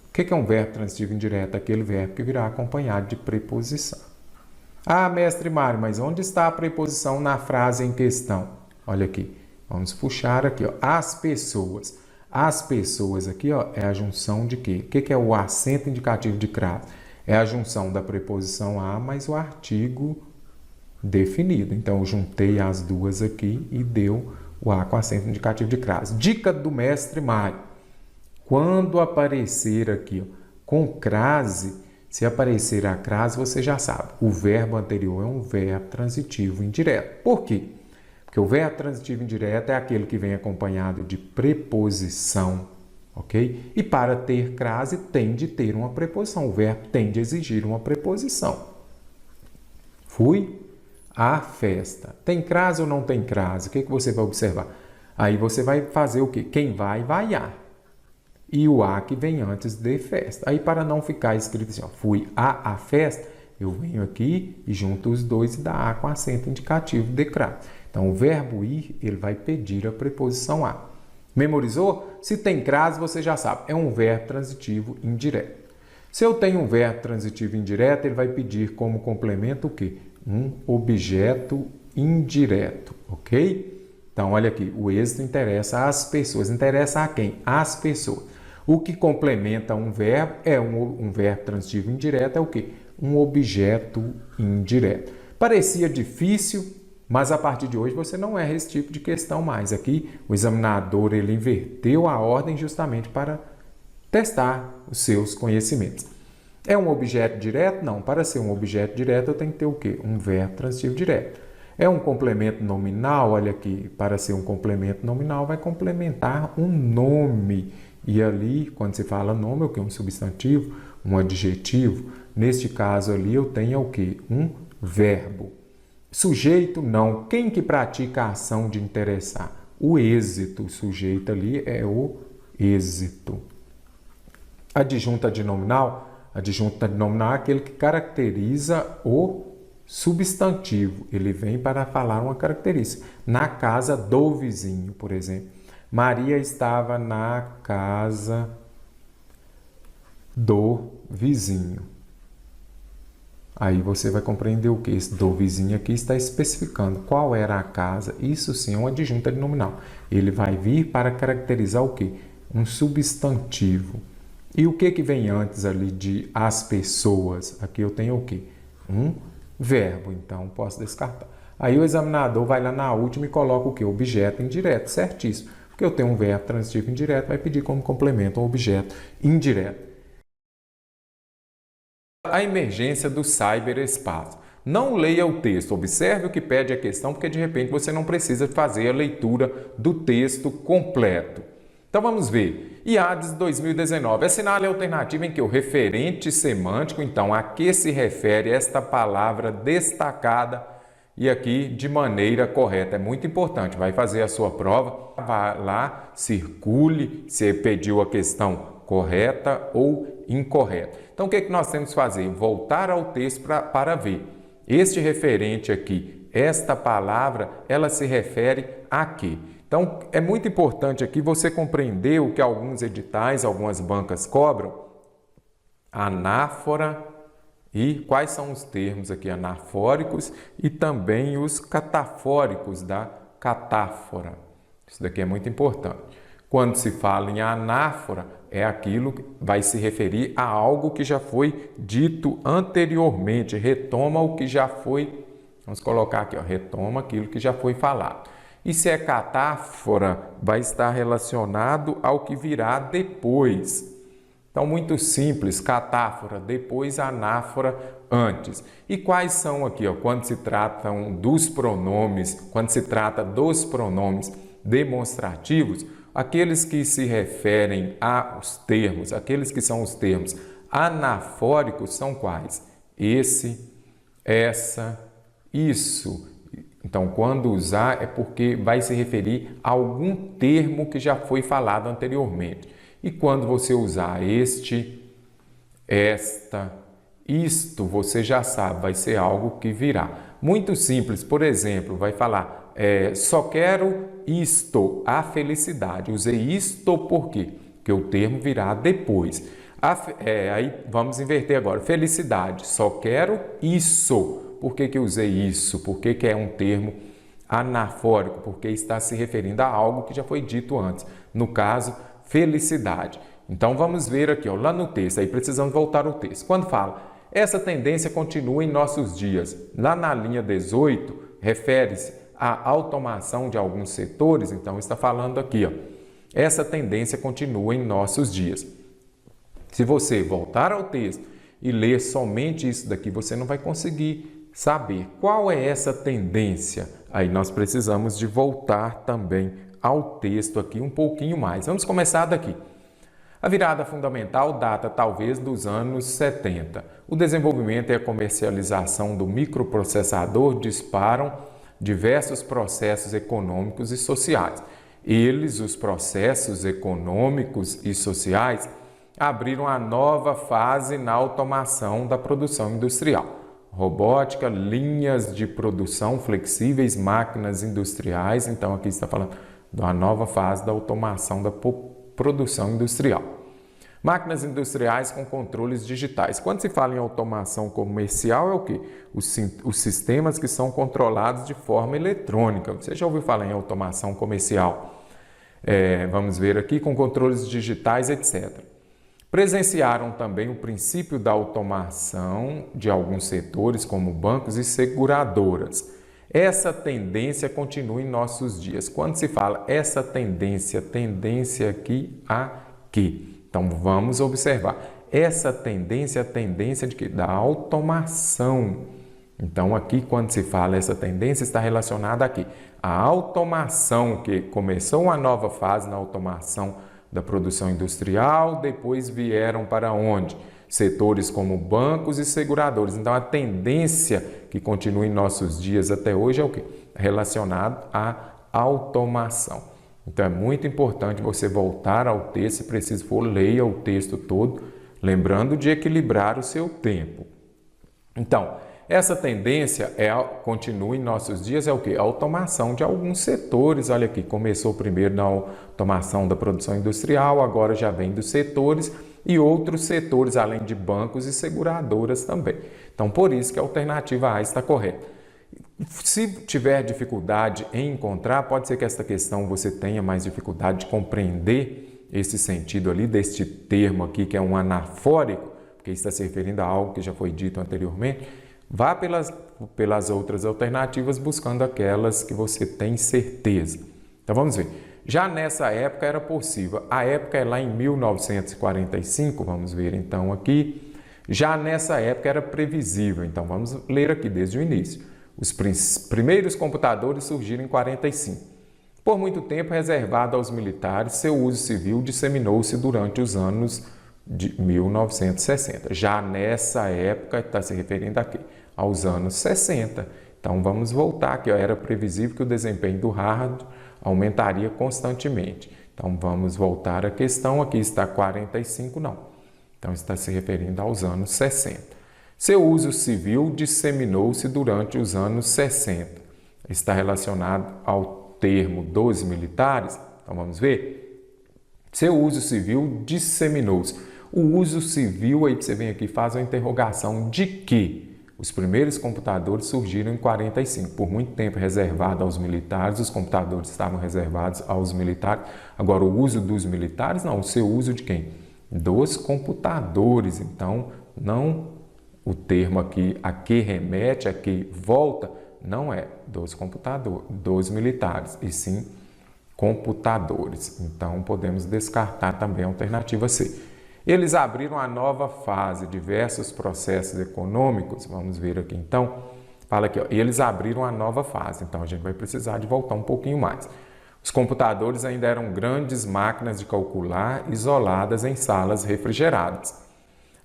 O que é um verbo transitivo indireto? Aquele verbo que virá acompanhado de preposição. Ah, mestre Mário, mas onde está a preposição na frase em questão? Olha aqui, vamos puxar aqui, ó, as pessoas. As pessoas aqui, ó, é a junção de quê? O que é o acento indicativo de crase? É a junção da preposição a mais o artigo definido. Então, eu juntei as duas aqui e deu o a com acento indicativo de crase. Dica do mestre Mário. Quando aparecer aqui, ó, com crase, se aparecer a crase, você já sabe. O verbo anterior é um verbo transitivo indireto. Por quê? Porque o verbo transitivo indireto é aquele que vem acompanhado de preposição, ok? E para ter crase, tem de ter uma preposição. O verbo tem de exigir uma preposição. Fui à festa. Tem crase ou não tem crase? O que você vai observar? Aí você vai fazer o quê? Quem vai, vai a. E o a que vem antes de festa. Aí, para não ficar escrito assim, ó, fui à festa, eu venho aqui e junto os dois e dá a com acento indicativo de crase. Então, o verbo ir, ele vai pedir a preposição a. Memorizou? Se tem crase, você já sabe, é um verbo transitivo indireto. Se eu tenho um verbo transitivo indireto, ele vai pedir como complemento o quê? Um objeto indireto, ok? Então, olha aqui, o êxito interessa às pessoas. Interessa a quem? Às pessoas. O que complementa um verbo é um verbo transitivo indireto, é o quê? Um objeto indireto. Parecia difícil, mas a partir de hoje você não erra esse tipo de questão mais. Aqui, o examinador ele inverteu a ordem justamente para testar os seus conhecimentos. É um objeto direto? Não. Para ser um objeto direto, eu tenho que ter o quê? Um verbo transitivo direto. É um complemento nominal? Olha aqui, para ser um complemento nominal, vai complementar um nome. E ali, quando se fala nome, é o quê? Um substantivo, um adjetivo. Neste caso ali, eu tenho o quê? Um verbo. Sujeito, não. Quem que pratica a ação de interessar? O êxito. O sujeito ali é o êxito. Adjunta de nominal? Adjunta de nominal é aquele que caracteriza o substantivo. Ele vem para falar uma característica. Na casa do vizinho, por exemplo. Maria estava na casa do vizinho. Aí você vai compreender o que? Esse do vizinho aqui está especificando qual era a casa. Isso sim é uma adjunta de nominal. Ele vai vir para caracterizar o quê? um substantivo. E o que vem antes ali de as pessoas? Aqui eu tenho o quê? Um verbo, então posso descartar. Aí o examinador vai lá na última e coloca o quê? Objeto indireto, certíssimo. Porque eu tenho um verbo transitivo indireto, vai pedir como complemento um objeto indireto. A emergência do cyberespaço. Não leia o texto, observe o que pede a questão, porque de repente você não precisa fazer a leitura do texto completo. Então vamos ver. IADES 2019. Assinale a alternativa em que o referente semântico, então, a que se refere esta palavra destacada e aqui de maneira correta. É muito importante. Vai fazer a sua prova, vai lá, circule se pediu a questão correta ou incorreta. Então o que nós temos que fazer? Voltar ao texto para ver. Este referente aqui, esta palavra, ela se refere a quê? Então, é muito importante aqui você compreender o que alguns editais, algumas bancas cobram, anáfora e quais são os termos aqui anafóricos e também os catafóricos da catáfora. Isso daqui é muito importante. Quando se fala em anáfora, é aquilo que vai se referir a algo que já foi dito anteriormente, retoma o que já foi, vamos colocar aqui, ó, retoma aquilo que já foi falado. E se é catáfora, vai estar relacionado ao que virá depois. Então, muito simples, catáfora, depois anáfora, antes. E quais são aqui, ó, quando se tratam dos pronomes, quando se trata dos pronomes demonstrativos, aqueles que se referem aos termos, aqueles que são os termos anafóricos são quais? Esse, essa, isso. Então, quando usar é porque vai se referir a algum termo que já foi falado anteriormente. E quando você usar este, esta, isto, você já sabe, vai ser algo que virá. Muito simples, por exemplo, vai falar, só quero isto, a felicidade. Usei isto por quê? Porque o termo virá depois. Aí vamos inverter agora, felicidade, só quero isso. Por que eu usei isso? Por que é um termo anafórico? Porque está se referindo a algo que já foi dito antes. No caso, felicidade. Então, vamos ver aqui, ó, lá no texto. Aí precisamos voltar ao texto. Quando fala, essa tendência continua em nossos dias. Lá na linha 18, refere-se à automação de alguns setores. Então, está falando aqui, ó, essa tendência continua em nossos dias. Se você voltar ao texto e ler somente isso daqui, você não vai conseguir saber qual é essa tendência. Aí nós precisamos de voltar também ao texto aqui um pouquinho mais. Vamos começar daqui. A virada fundamental data talvez dos anos 70. O desenvolvimento e a comercialização do microprocessador disparam diversos processos econômicos e sociais. Eles, os processos econômicos e sociais, abriram a nova fase na automação da produção industrial. Robótica, linhas de produção flexíveis, máquinas industriais. Então, aqui está falando da nova fase da automação da produção industrial. Máquinas industriais com controles digitais. Quando se fala em automação comercial, é o quê? Os sistemas que são controlados de forma eletrônica. Você já ouviu falar em automação comercial? Vamos ver aqui, com controles digitais, etc. Presenciaram também o princípio da automação de alguns setores, como bancos e seguradoras. Essa tendência continua em nossos dias. Quando se fala essa tendência aqui a quê? Então, vamos observar. Essa tendência é a tendência de quê? Da automação. Então, aqui, quando se fala essa tendência, está relacionada aqui. A automação, que começou uma nova fase na automação da produção industrial, depois vieram para onde? Setores como bancos e seguradores. Então, a tendência que continua em nossos dias até hoje é o quê? Relacionado à automação. Então, é muito importante você voltar ao texto, se preciso for, leia o texto todo, lembrando de equilibrar o seu tempo. Então, essa tendência continua em nossos dias, é o quê? A automação de alguns setores. Olha aqui, começou primeiro na automação da produção industrial, agora já vem dos setores e outros setores, além de bancos e seguradoras também. Então, por isso que a alternativa A está correta. Se tiver dificuldade em encontrar, pode ser que esta questão você tenha mais dificuldade de compreender esse sentido ali deste termo aqui, que é um anafórico, porque está se referindo a algo que já foi dito anteriormente, vá pelas outras alternativas, buscando aquelas que você tem certeza. Então vamos ver. Já nessa época era possível. A época é lá em 1945, vamos ver então aqui. Já nessa época era previsível. Então vamos ler aqui desde o início. Os primeiros computadores surgiram em 45. Por muito tempo reservado aos militares, seu uso civil disseminou-se durante os anos de 1960. Já nessa época, está se referindo aqui, aos anos 60. Então, vamos voltar aqui. Era previsível que o desempenho do hardware aumentaria constantemente. Então, vamos voltar à questão. Aqui está 45, não. Então, está se referindo aos anos 60. Seu uso civil disseminou-se durante os anos 60. Está relacionado ao termo dos militares. Então, vamos ver. Seu uso civil disseminou-se. O uso civil, aí você vem aqui, faz uma interrogação de que os primeiros computadores surgiram em 45. Por muito tempo reservado aos militares, os computadores estavam reservados aos militares. Agora, o uso dos militares, não. O seu uso de quem? Dos computadores. Então, não o termo aqui, a que remete, a que volta, não é dos computadores, dos militares, e sim computadores. Então, podemos descartar também a alternativa C. Eles abriram a nova fase, diversos processos econômicos. Vamos ver aqui então. Fala aqui, ó, eles abriram a nova fase. Então, a gente vai precisar de voltar um pouquinho mais. Os computadores ainda eram grandes máquinas de calcular isoladas em salas refrigeradas.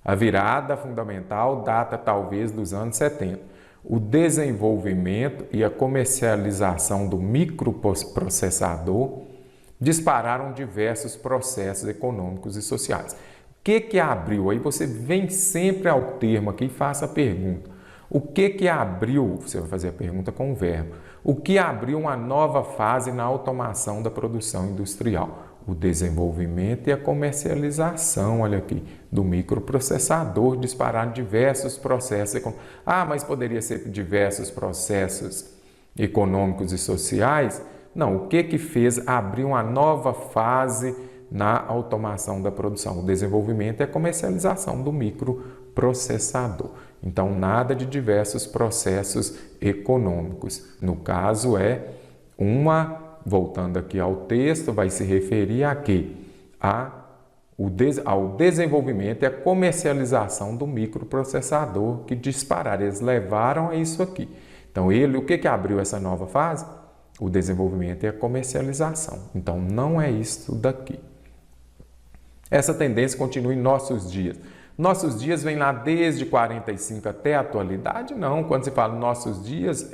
A virada fundamental data talvez dos anos 70. O desenvolvimento e a comercialização do microprocessador dispararam diversos processos econômicos e sociais. O que abriu? Aí você vem sempre ao termo aqui e faça a pergunta. O que abriu? Você vai fazer a pergunta com o verbo. O que abriu uma nova fase na automação da produção industrial? O desenvolvimento e a comercialização, olha aqui, do microprocessador, dispararam diversos processos econômicos. Ah, mas poderia ser diversos processos econômicos e sociais? Não, o que fez abrir uma nova fase na automação da produção? O desenvolvimento e a comercialização do microprocessador. Então, nada de diversos processos econômicos. No caso, é uma... Voltando aqui ao texto, vai se referir a quê? Ao desenvolvimento e a comercialização do microprocessador que dispararam. Eles levaram a isso aqui. Então, o que abriu essa nova fase? O desenvolvimento e a comercialização. Então, não é isso daqui. Essa tendência continua em nossos dias. Nossos dias vem lá desde 45 até a atualidade? Não. Quando se fala nossos dias,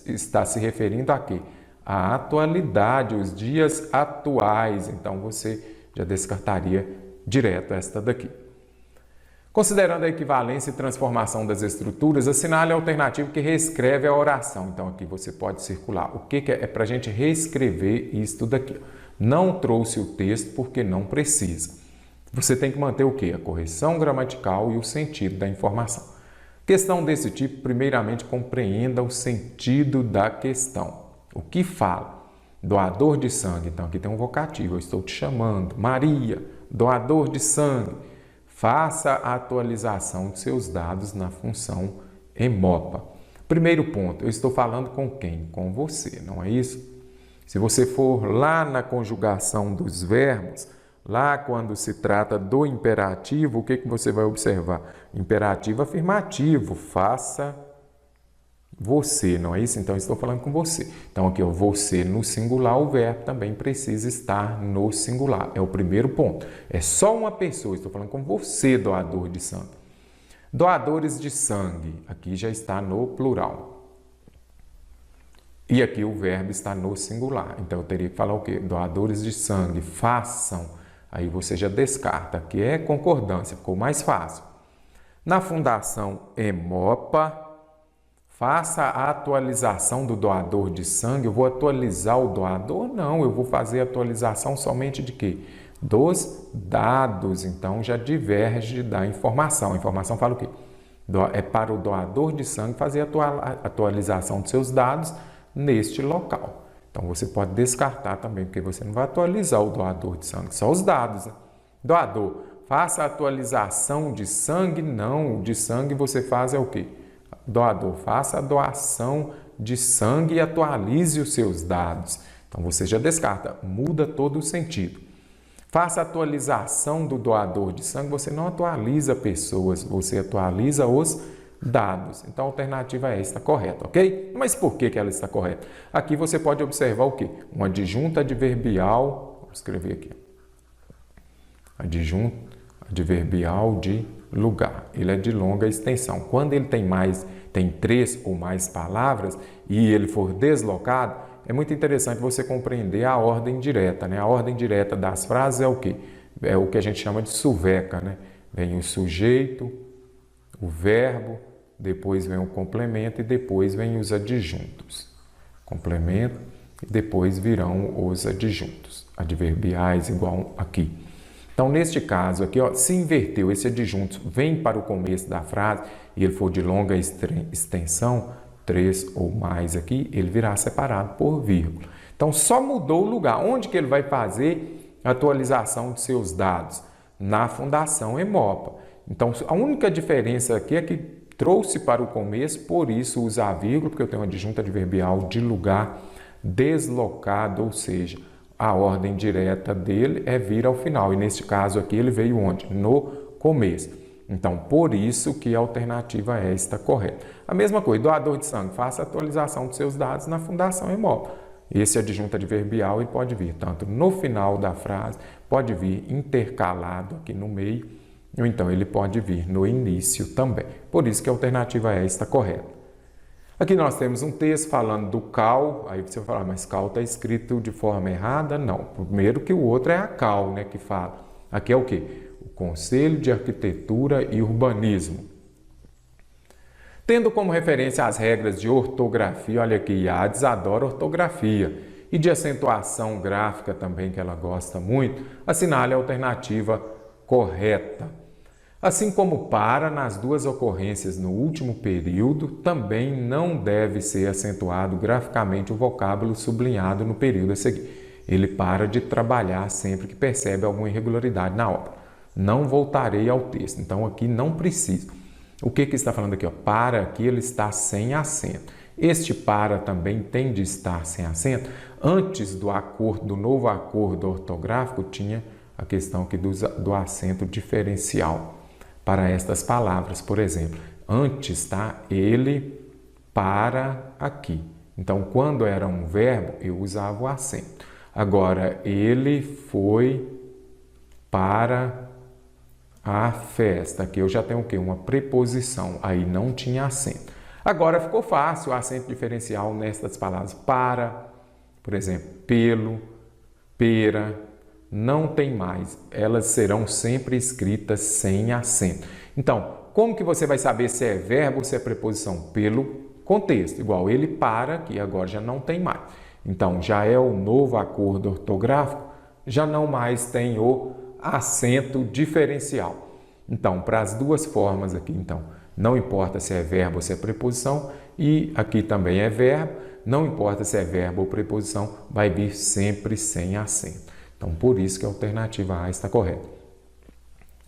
está se referindo a quê? A atualidade, os dias atuais. Então, você já descartaria direto esta daqui. Considerando a equivalência e transformação das estruturas, assinale a alternativa que reescreve a oração. Então, aqui você pode circular. O que é para a gente reescrever isto daqui? Não trouxe o texto porque não precisa. Você tem que manter o quê? A correção gramatical e o sentido da informação. Questão desse tipo, primeiramente, compreenda o sentido da questão. O que fala? Doador de sangue. Então, aqui tem um vocativo. Eu estou te chamando. Maria, doador de sangue. Faça a atualização de seus dados na função EMOPA. Primeiro ponto. Eu estou falando com quem? Com você, não é isso? Se você for lá na conjugação dos verbos, lá quando se trata do imperativo, o que você vai observar? Imperativo afirmativo. Faça você, não é isso? Então, eu estou falando com você. Então, aqui, ó, você no singular, o verbo também precisa estar no singular. É o primeiro ponto. É só uma pessoa. Estou falando com você, doador de sangue. Doadores de sangue. Aqui já está no plural. E aqui o verbo está no singular. Então, eu teria que falar o quê? Doadores de sangue, façam. Aí você já descarta. Aqui é concordância, ficou mais fácil. Na fundação EMOPA, faça a atualização do doador de sangue. Eu vou atualizar o doador? Não, eu vou fazer a atualização somente de quê? Dos dados. Então, já diverge da informação. A informação fala o quê? É para o doador de sangue fazer a atualização de seus dados neste local. Então você pode descartar também, porque você não vai atualizar o doador de sangue, só os dados. Né? Doador, faça a atualização de sangue? Não, de sangue você faz é o quê? Doador, faça a doação de sangue e atualize os seus dados. Então você já descarta, muda todo o sentido. Faça a atualização do doador de sangue, você não atualiza pessoas, você atualiza os dados. Então a alternativa é esta, correta, ok? Mas por que ela está correta? Aqui você pode observar o quê? Um adjunto adverbial, vou escrever aqui, adjunto adverbial de lugar. Ele é de longa extensão. Quando ele tem 3 ou mais palavras e ele for deslocado, é muito interessante você compreender a ordem direta, né? A ordem direta das frases é o quê? É o que a gente chama de suveca, né? Vem o sujeito, o verbo, depois vem o complemento e depois vem os adjuntos. Complemento e depois virão os adjuntos, adverbiais igual aqui. Então, neste caso aqui, ó, se inverteu, esse adjunto vem para o começo da frase e ele for de longa extensão, 3 ou mais aqui, ele virá separado por vírgula. Então, só mudou o lugar. Onde que ele vai fazer a atualização de seus dados? Na Fundação Hemopa. Então, a única diferença aqui é que trouxe para o começo, por isso usa a vírgula, porque eu tenho um adjunto adverbial de lugar deslocado, ou seja, a ordem direta dele é vir ao final. E neste caso aqui ele veio onde? No começo. Então, por isso que a alternativa é esta correta. A mesma coisa, doador de sangue, faça a atualização dos seus dados na Fundação Hemopa. Esse adjunto adverbial ele pode vir tanto no final da frase, pode vir intercalado aqui no meio, ou então ele pode vir no início também. Por isso que a alternativa é esta correta. Aqui nós temos um texto falando do CAL, aí você vai falar, mas CAL está escrito de forma errada? Não, primeiro que o outro é a CAL, né, que fala. Aqui é o quê? O Conselho de Arquitetura e Urbanismo. Tendo como referência as regras de ortografia, olha aqui, a Ades adora ortografia, e de acentuação gráfica também, que ela gosta muito, assinale a alternativa correta. Assim como para nas duas ocorrências no último período, também não deve ser acentuado graficamente o vocábulo sublinhado no período a seguir. Ele para de trabalhar sempre que percebe alguma irregularidade na obra. Não voltarei ao texto. Então, aqui não precisa. O que está falando aqui? Ó? Para aqui ele está sem acento. Este para também tem de estar sem acento. Antes do novo acordo ortográfico, tinha a questão aqui do acento diferencial para estas palavras. Por exemplo, antes está ele para aqui. Então, quando era um verbo, eu usava o acento. Agora, ele foi para a festa. Aqui eu já tenho o quê? Uma preposição. Aí não tinha acento. Agora ficou fácil o acento diferencial nestas palavras. Para, por exemplo, pelo, pera, não tem mais. Elas serão sempre escritas sem acento. Então, como que você vai saber se é verbo ou se é preposição? Pelo contexto. Igual ele para, que agora já não tem mais. Então, já é o novo acordo ortográfico, já não mais tem o acento diferencial. Então, para as duas formas aqui, então, não importa se é verbo ou se é preposição, e aqui também é verbo, não importa se é verbo ou preposição, vai vir sempre sem acento. Então, por isso que a alternativa A está correta.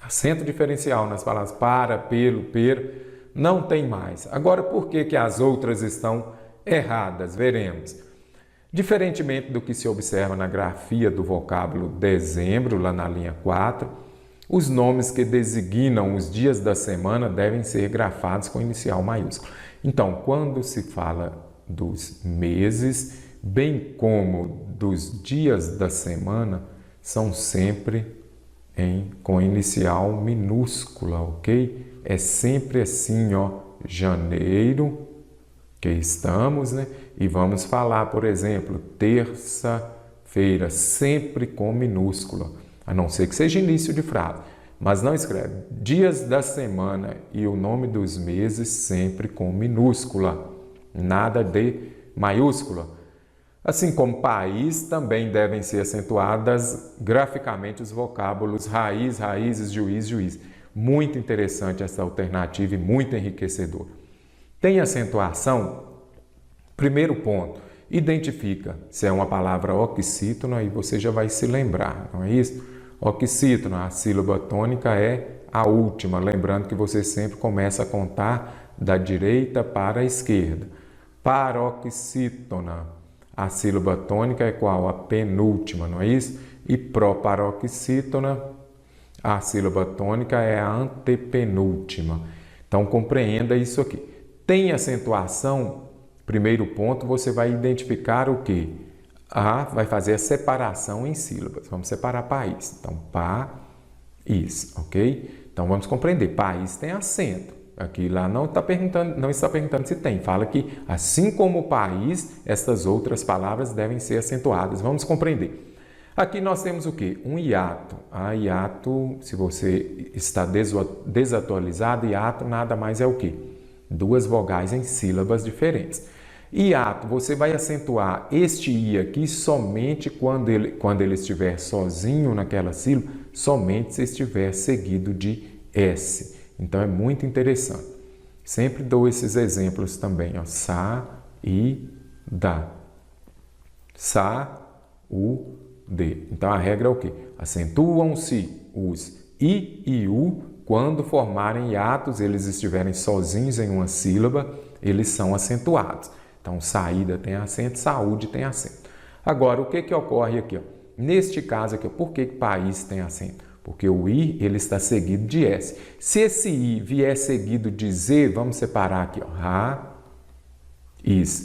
Acento diferencial nas palavras para, pelo, per, não tem mais. Agora, por que que as outras estão erradas? Veremos. Diferentemente do que se observa na grafia do vocábulo dezembro, lá na linha 4, os nomes que designam os dias da semana devem ser grafados com inicial maiúsculo. Então, quando se fala dos meses, bem como dos dias da semana, são sempre com inicial minúscula, ok? É sempre assim, ó, janeiro, que estamos, né? E vamos falar, por exemplo, terça-feira, sempre com minúscula, a não ser que seja início de frase. Mas não escreve dias da semana e o nome dos meses sempre com minúscula, nada de maiúscula. Assim como país, também devem ser acentuadas graficamente os vocábulos raiz, raízes, juiz, juiz. Muito interessante essa alternativa e muito enriquecedora. Tem acentuação? Primeiro ponto, Identifica se é uma palavra oxítona e você já vai se lembrar, não é isso? Oxítona, a sílaba tônica é a última, lembrando que você sempre começa a contar da direita para a esquerda. Paroxítona, a sílaba tônica é qual? A penúltima, não é isso? E proparoxítona, a sílaba tônica é a antepenúltima. Então, compreenda isso aqui. Tem acentuação, primeiro ponto, você vai identificar o quê? Vai fazer a separação em sílabas. Vamos separar país. Então, país, ok? Então, vamos compreender. País tem acento. Aqui lá não está perguntando se tem. Fala que, assim como o país, estas outras palavras devem ser acentuadas. Vamos compreender. Aqui nós temos o quê? Um hiato. Hiato, se você está desatualizado, hiato nada mais é o quê? Duas vogais em sílabas diferentes. Hiato, você vai acentuar este I aqui somente quando ele estiver sozinho naquela sílaba, somente se estiver seguido de S. Então é muito interessante. Sempre dou esses exemplos também. Ó. Sa, I, da. Sa, U, D. Então a regra é o quê? Acentuam-se os I e U quando formarem hiatos, eles estiverem sozinhos em uma sílaba, eles são acentuados. Então saída tem acento, saúde tem acento. Agora, o que ocorre aqui? Ó? Neste caso aqui, ó, por que país tem acento? Porque o I ele está seguido de S. Se esse I vier seguido de Z, vamos separar aqui. Ó, raiz.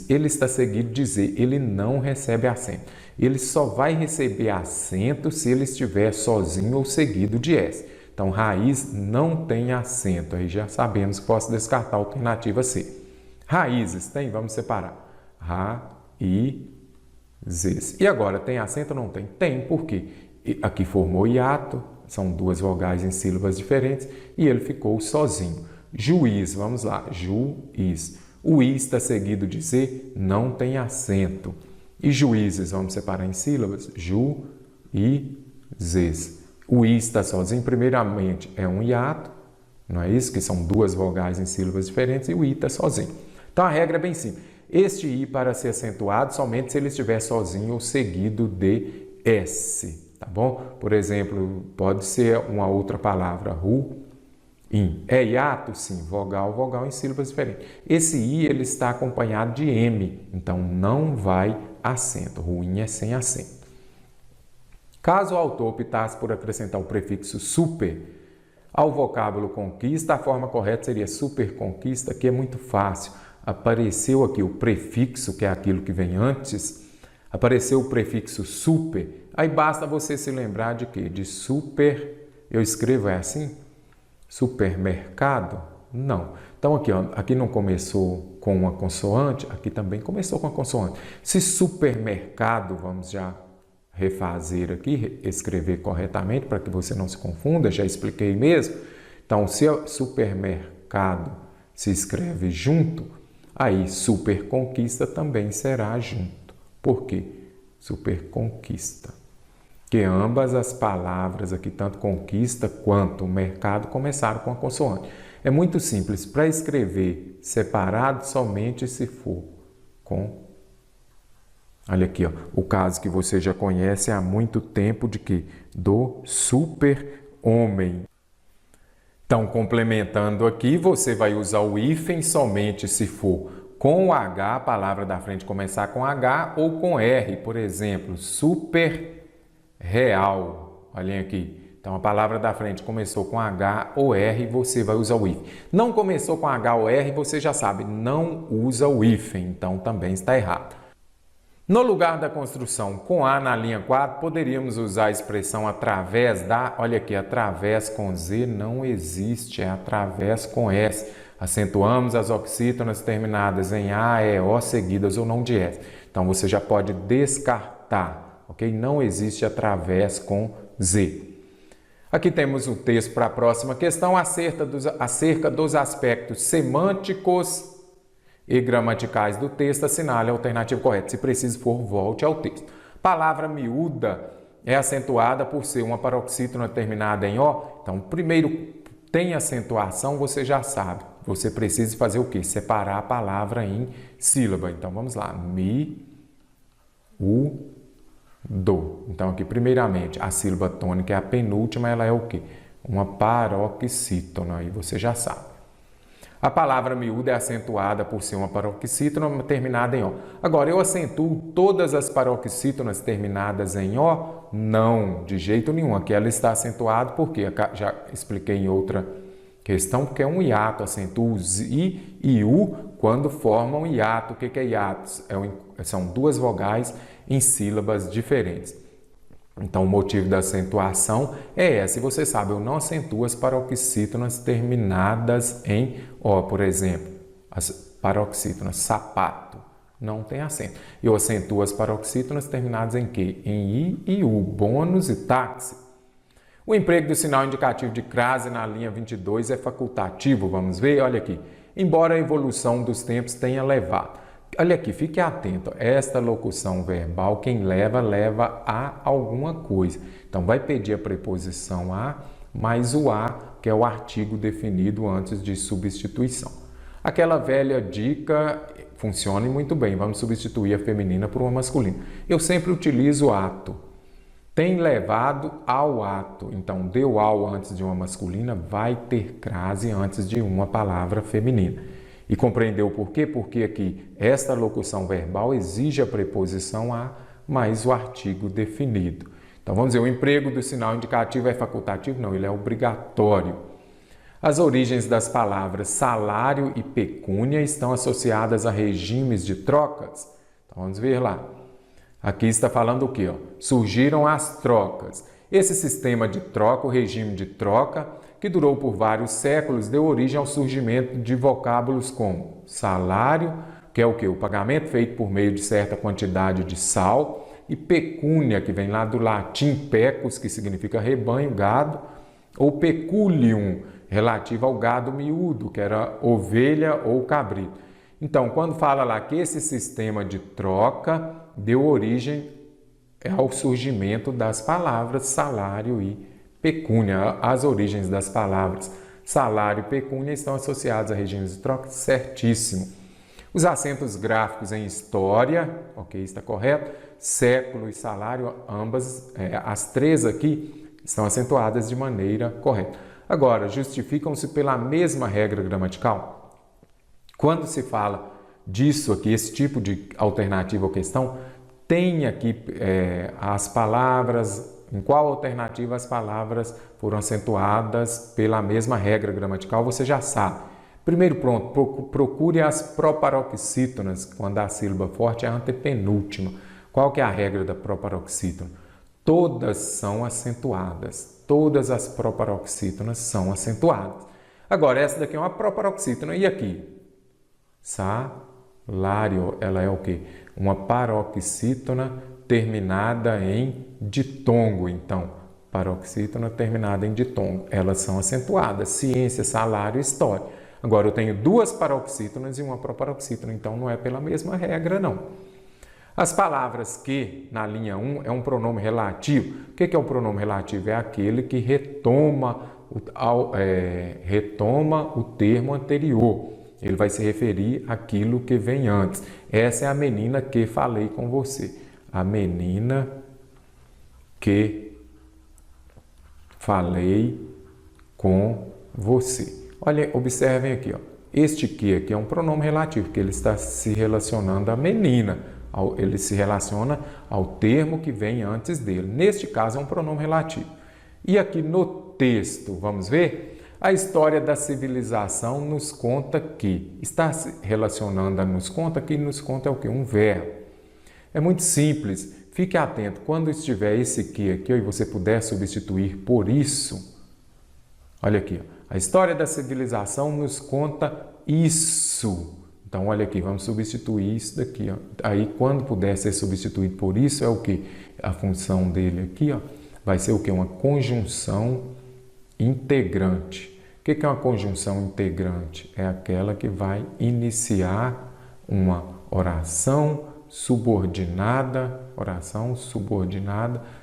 Ele está seguido de Z, ele não recebe acento. Ele só vai receber acento se ele estiver sozinho ou seguido de S. Então, raiz não tem acento. Aí já sabemos que posso descartar a alternativa C. Raízes tem? Vamos separar. Raízes. E agora, tem acento ou não tem? Tem, por quê? Aqui formou hiato, são duas vogais em sílabas diferentes, e ele ficou sozinho. Juiz, vamos lá. Juiz. O I está seguido de Z, não tem acento. E juízes, vamos separar em sílabas? Juízes. O I está sozinho, primeiramente, é um hiato, não é isso? Que são duas vogais em sílabas diferentes, e o I está sozinho. Então, a regra é bem simples. Este I, para ser acentuado, somente se ele estiver sozinho ou seguido de S, tá bom? Por exemplo, pode ser uma outra palavra, ruim. É hiato? Sim, vogal em sílabas diferentes. Esse I, ele está acompanhado de M, então não vai acento. Ruim é sem acento. Caso o autor optasse por acrescentar o prefixo super ao vocábulo conquista, a forma correta seria superconquista, que é muito fácil. Apareceu aqui o prefixo, que é aquilo que vem antes, apareceu o prefixo super, aí basta você se lembrar de quê? De super, eu escrevo assim? Supermercado? Não. Então aqui, ó, aqui não começou com uma consoante, aqui também começou com a consoante. Se supermercado, vamos já refazer aqui, escrever corretamente para que você não se confunda, já expliquei mesmo. Então, se supermercado se escreve junto, aí superconquista também será junto. Por quê? Superconquista. Que ambas as palavras aqui, tanto conquista quanto mercado, começaram com a consoante. É muito simples, para escrever separado somente se for com. Olha aqui, ó, o caso que você já conhece há muito tempo de que? Do super-homem. Então, complementando aqui, você vai usar o hífen somente se for com o H, a palavra da frente começar com H ou com R, por exemplo, super real. Olhem aqui. Então, a palavra da frente começou com H ou R, você vai usar o hífen. Não começou com H ou R, você já sabe, não usa o hífen, então também está errado. No lugar da construção com A na linha 4, poderíamos usar a expressão através da... Olha aqui, através com Z não existe, é através com S. Acentuamos as oxítonas terminadas em A, E, O seguidas ou não de S. Então, você já pode descartar, ok? Não existe através com Z. Aqui temos o texto para a próxima questão, acerca dos aspectos semânticos e gramaticais do texto, assinale a alternativa correta. Se preciso for, volte ao texto. Palavra miúda é acentuada por ser uma paroxítona terminada em O. Então, primeiro tem acentuação, você já sabe. Você precisa fazer o quê? Separar a palavra em sílaba. Então, vamos lá. o, do. Então, aqui, primeiramente, a sílaba tônica é a penúltima, ela é o quê? Uma paroxítona, aí você já sabe. A palavra miúda é acentuada por ser uma paroxítona terminada em O. Agora, eu acentuo todas as paroxítonas terminadas em O? Não, de jeito nenhum. Aqui ela está acentuada porque, já expliquei em outra questão, porque é um hiato. Acentuo os I e U quando formam hiato. O que é hiato? São duas vogais em sílabas diferentes. Então, o motivo da acentuação é esse. Você sabe, eu não acentuo as paroxítonas terminadas em O, por exemplo. As paroxítonas, sapato, não tem acento. Eu acentuo as paroxítonas terminadas em quê? Em I e U, bônus e táxi. O emprego do sinal indicativo de crase na linha 22 é facultativo, vamos ver? Olha aqui. Embora a evolução dos tempos tenha levado. Olha aqui, fique atento, esta locução verbal, quem leva, leva a alguma coisa. Então, vai pedir a preposição a, mais o a, que é o artigo definido antes de substituição. Aquela velha dica funciona muito bem, vamos substituir a feminina por uma masculina. Eu sempre utilizo ato. Tem levado ao ato, então, deu ao antes de uma masculina, vai ter crase antes de uma palavra feminina. E compreendeu por quê? Porque aqui esta locução verbal exige a preposição a mais o artigo definido. Então, vamos dizer, o emprego do sinal indicativo é facultativo? Não, ele é obrigatório. As origens das palavras salário e pecúnia estão associadas a regimes de trocas? Então, vamos ver lá. Aqui está falando o quê? Surgiram as trocas. Esse sistema de troca, o regime de troca, que durou por vários séculos, deu origem ao surgimento de vocábulos como salário, que é o quê? O pagamento feito por meio de certa quantidade de sal, e pecúnia, que vem lá do latim pecus, que significa rebanho, gado, ou peculium, relativo ao gado miúdo, que era ovelha ou cabrito. Então, quando fala lá que esse sistema de troca deu origem ao surgimento das palavras salário e pecúnia. As origens das palavras salário e pecúnia estão associadas a regimes de troca? Certíssimo. Os acentos gráficos em história, ok, está correto? Século e salário, ambas, as três aqui, estão acentuadas de maneira correta. Agora, justificam-se pela mesma regra gramatical? Quando se fala disso aqui, esse tipo de alternativa ou questão, tem aqui as palavras. Em qual alternativa as palavras foram acentuadas pela mesma regra gramatical? Você já sabe. Primeiro ponto, procure as proparoxítonas, quando a sílaba forte é a antepenúltima. Qual que é a regra da proparoxítona? Todas são acentuadas. Todas as proparoxítonas são acentuadas. Agora, essa daqui é uma proparoxítona. E aqui? Salário, ela é o quê? Uma paroxítona terminada em ditongo. Então, paroxítona terminada em ditongo. Elas são acentuadas. Ciência, salário, história. Agora, eu tenho duas paroxítonas e uma proparoxítona. Então, não é pela mesma regra, não. As palavras que, na linha 1, é um pronome relativo. O que é o pronome relativo? É aquele que retoma o termo anterior. Ele vai se referir àquilo que vem antes. Essa é a menina que falei com você. A menina que falei com você. Olha, observem aqui, ó. Este que aqui é um pronome relativo, porque ele está se relacionando à menina. Ele se relaciona ao termo que vem antes dele. Neste caso, é um pronome relativo. E aqui no texto, vamos ver? A história da civilização nos conta que. Está se relacionando a nos conta, que nos conta é o quê? Um verbo. É muito simples. Fique atento. Quando estiver esse que aqui e você puder substituir por isso, olha aqui. Ó. A história da civilização nos conta isso. Então, olha aqui, vamos substituir isso daqui. Ó. Aí, quando puder ser substituído por isso, é o que? A função dele aqui ó, vai ser o que? Uma conjunção integrante. O que é uma conjunção integrante? É aquela que vai iniciar uma oração subordinada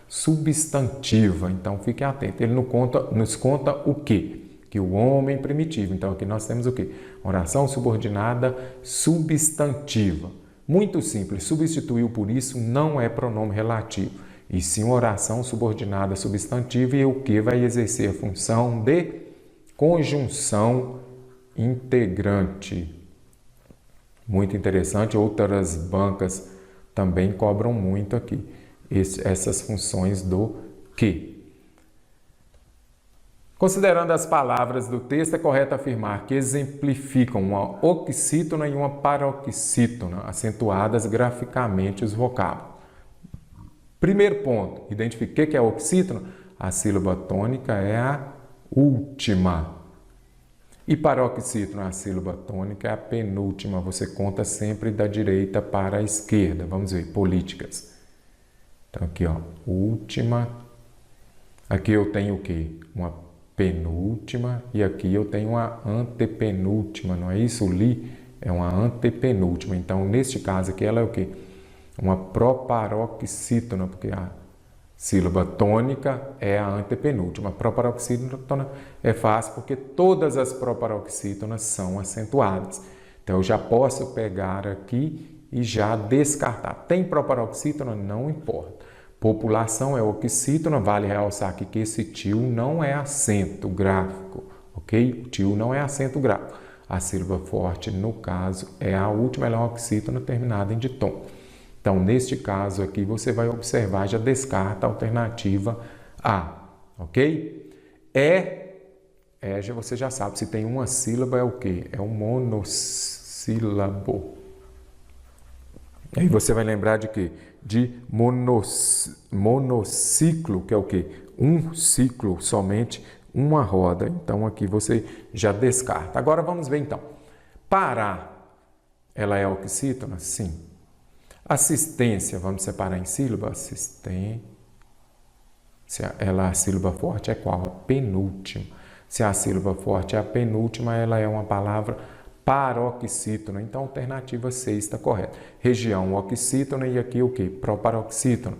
substantiva. Então, fique atento. Ele nos conta o quê? Que o homem primitivo. Então, aqui nós temos o quê? Oração subordinada substantiva. Muito simples, substituiu por isso não é pronome relativo, e sim uma oração subordinada substantiva e o que vai exercer a função de conjunção integrante. Muito interessante, outras bancas também cobram muito aqui essas funções do que. Considerando as palavras do texto, é correto afirmar que exemplificam uma oxítona e uma paroxítona, acentuadas graficamente os vocábulos. Primeiro ponto, identifique o que é oxítona. A sílaba tônica é a última. E paroxítona, a sílaba tônica é a penúltima. Você conta sempre da direita para a esquerda. Vamos ver, políticas. Então aqui, ó, última. Aqui eu tenho o quê? Uma penúltima. E aqui eu tenho uma antepenúltima, não é isso? Li é uma antepenúltima. Então, neste caso aqui, ela é o quê? Uma proparoxítona, porque a sílaba tônica é a antepenúltima. A proparoxítona é fácil porque todas as proparoxítonas são acentuadas. Então, eu já posso pegar aqui e já descartar. Tem proparoxítona? Não importa. População é oxítona, vale realçar aqui que esse tio não é acento gráfico, ok? O tio não é acento gráfico. A sílaba forte, no caso, é a última, ela é uma oxítona terminada em ditom. Então, neste caso aqui, você vai observar, já descarta a alternativa A, ok? Já você já sabe, se tem uma sílaba é o quê? É um monossílabo. Aí você vai lembrar de quê? De monociclo, que é o quê? Um ciclo, somente uma roda. Então, aqui você já descarta. Agora, vamos ver então. Parar, ela é oxítona? Sim. Assistência, vamos separar em sílaba? Assistência, a sílaba forte é qual? A penúltima. Se a sílaba forte é a penúltima, ela é uma palavra paroxítona. Então, a alternativa C está correta. Região oxítona e aqui o que? Proparoxítona.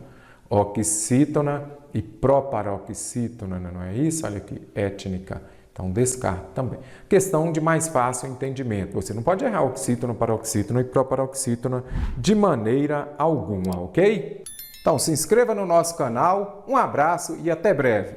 Oxítona e proparoxítona, não é isso? Olha aqui, étnica. Então, descarta também. Questão de mais fácil entendimento. Você não pode errar oxítona, paroxítona e proparoxítona de maneira alguma, ok? Então, se inscreva no nosso canal. Um abraço e até breve.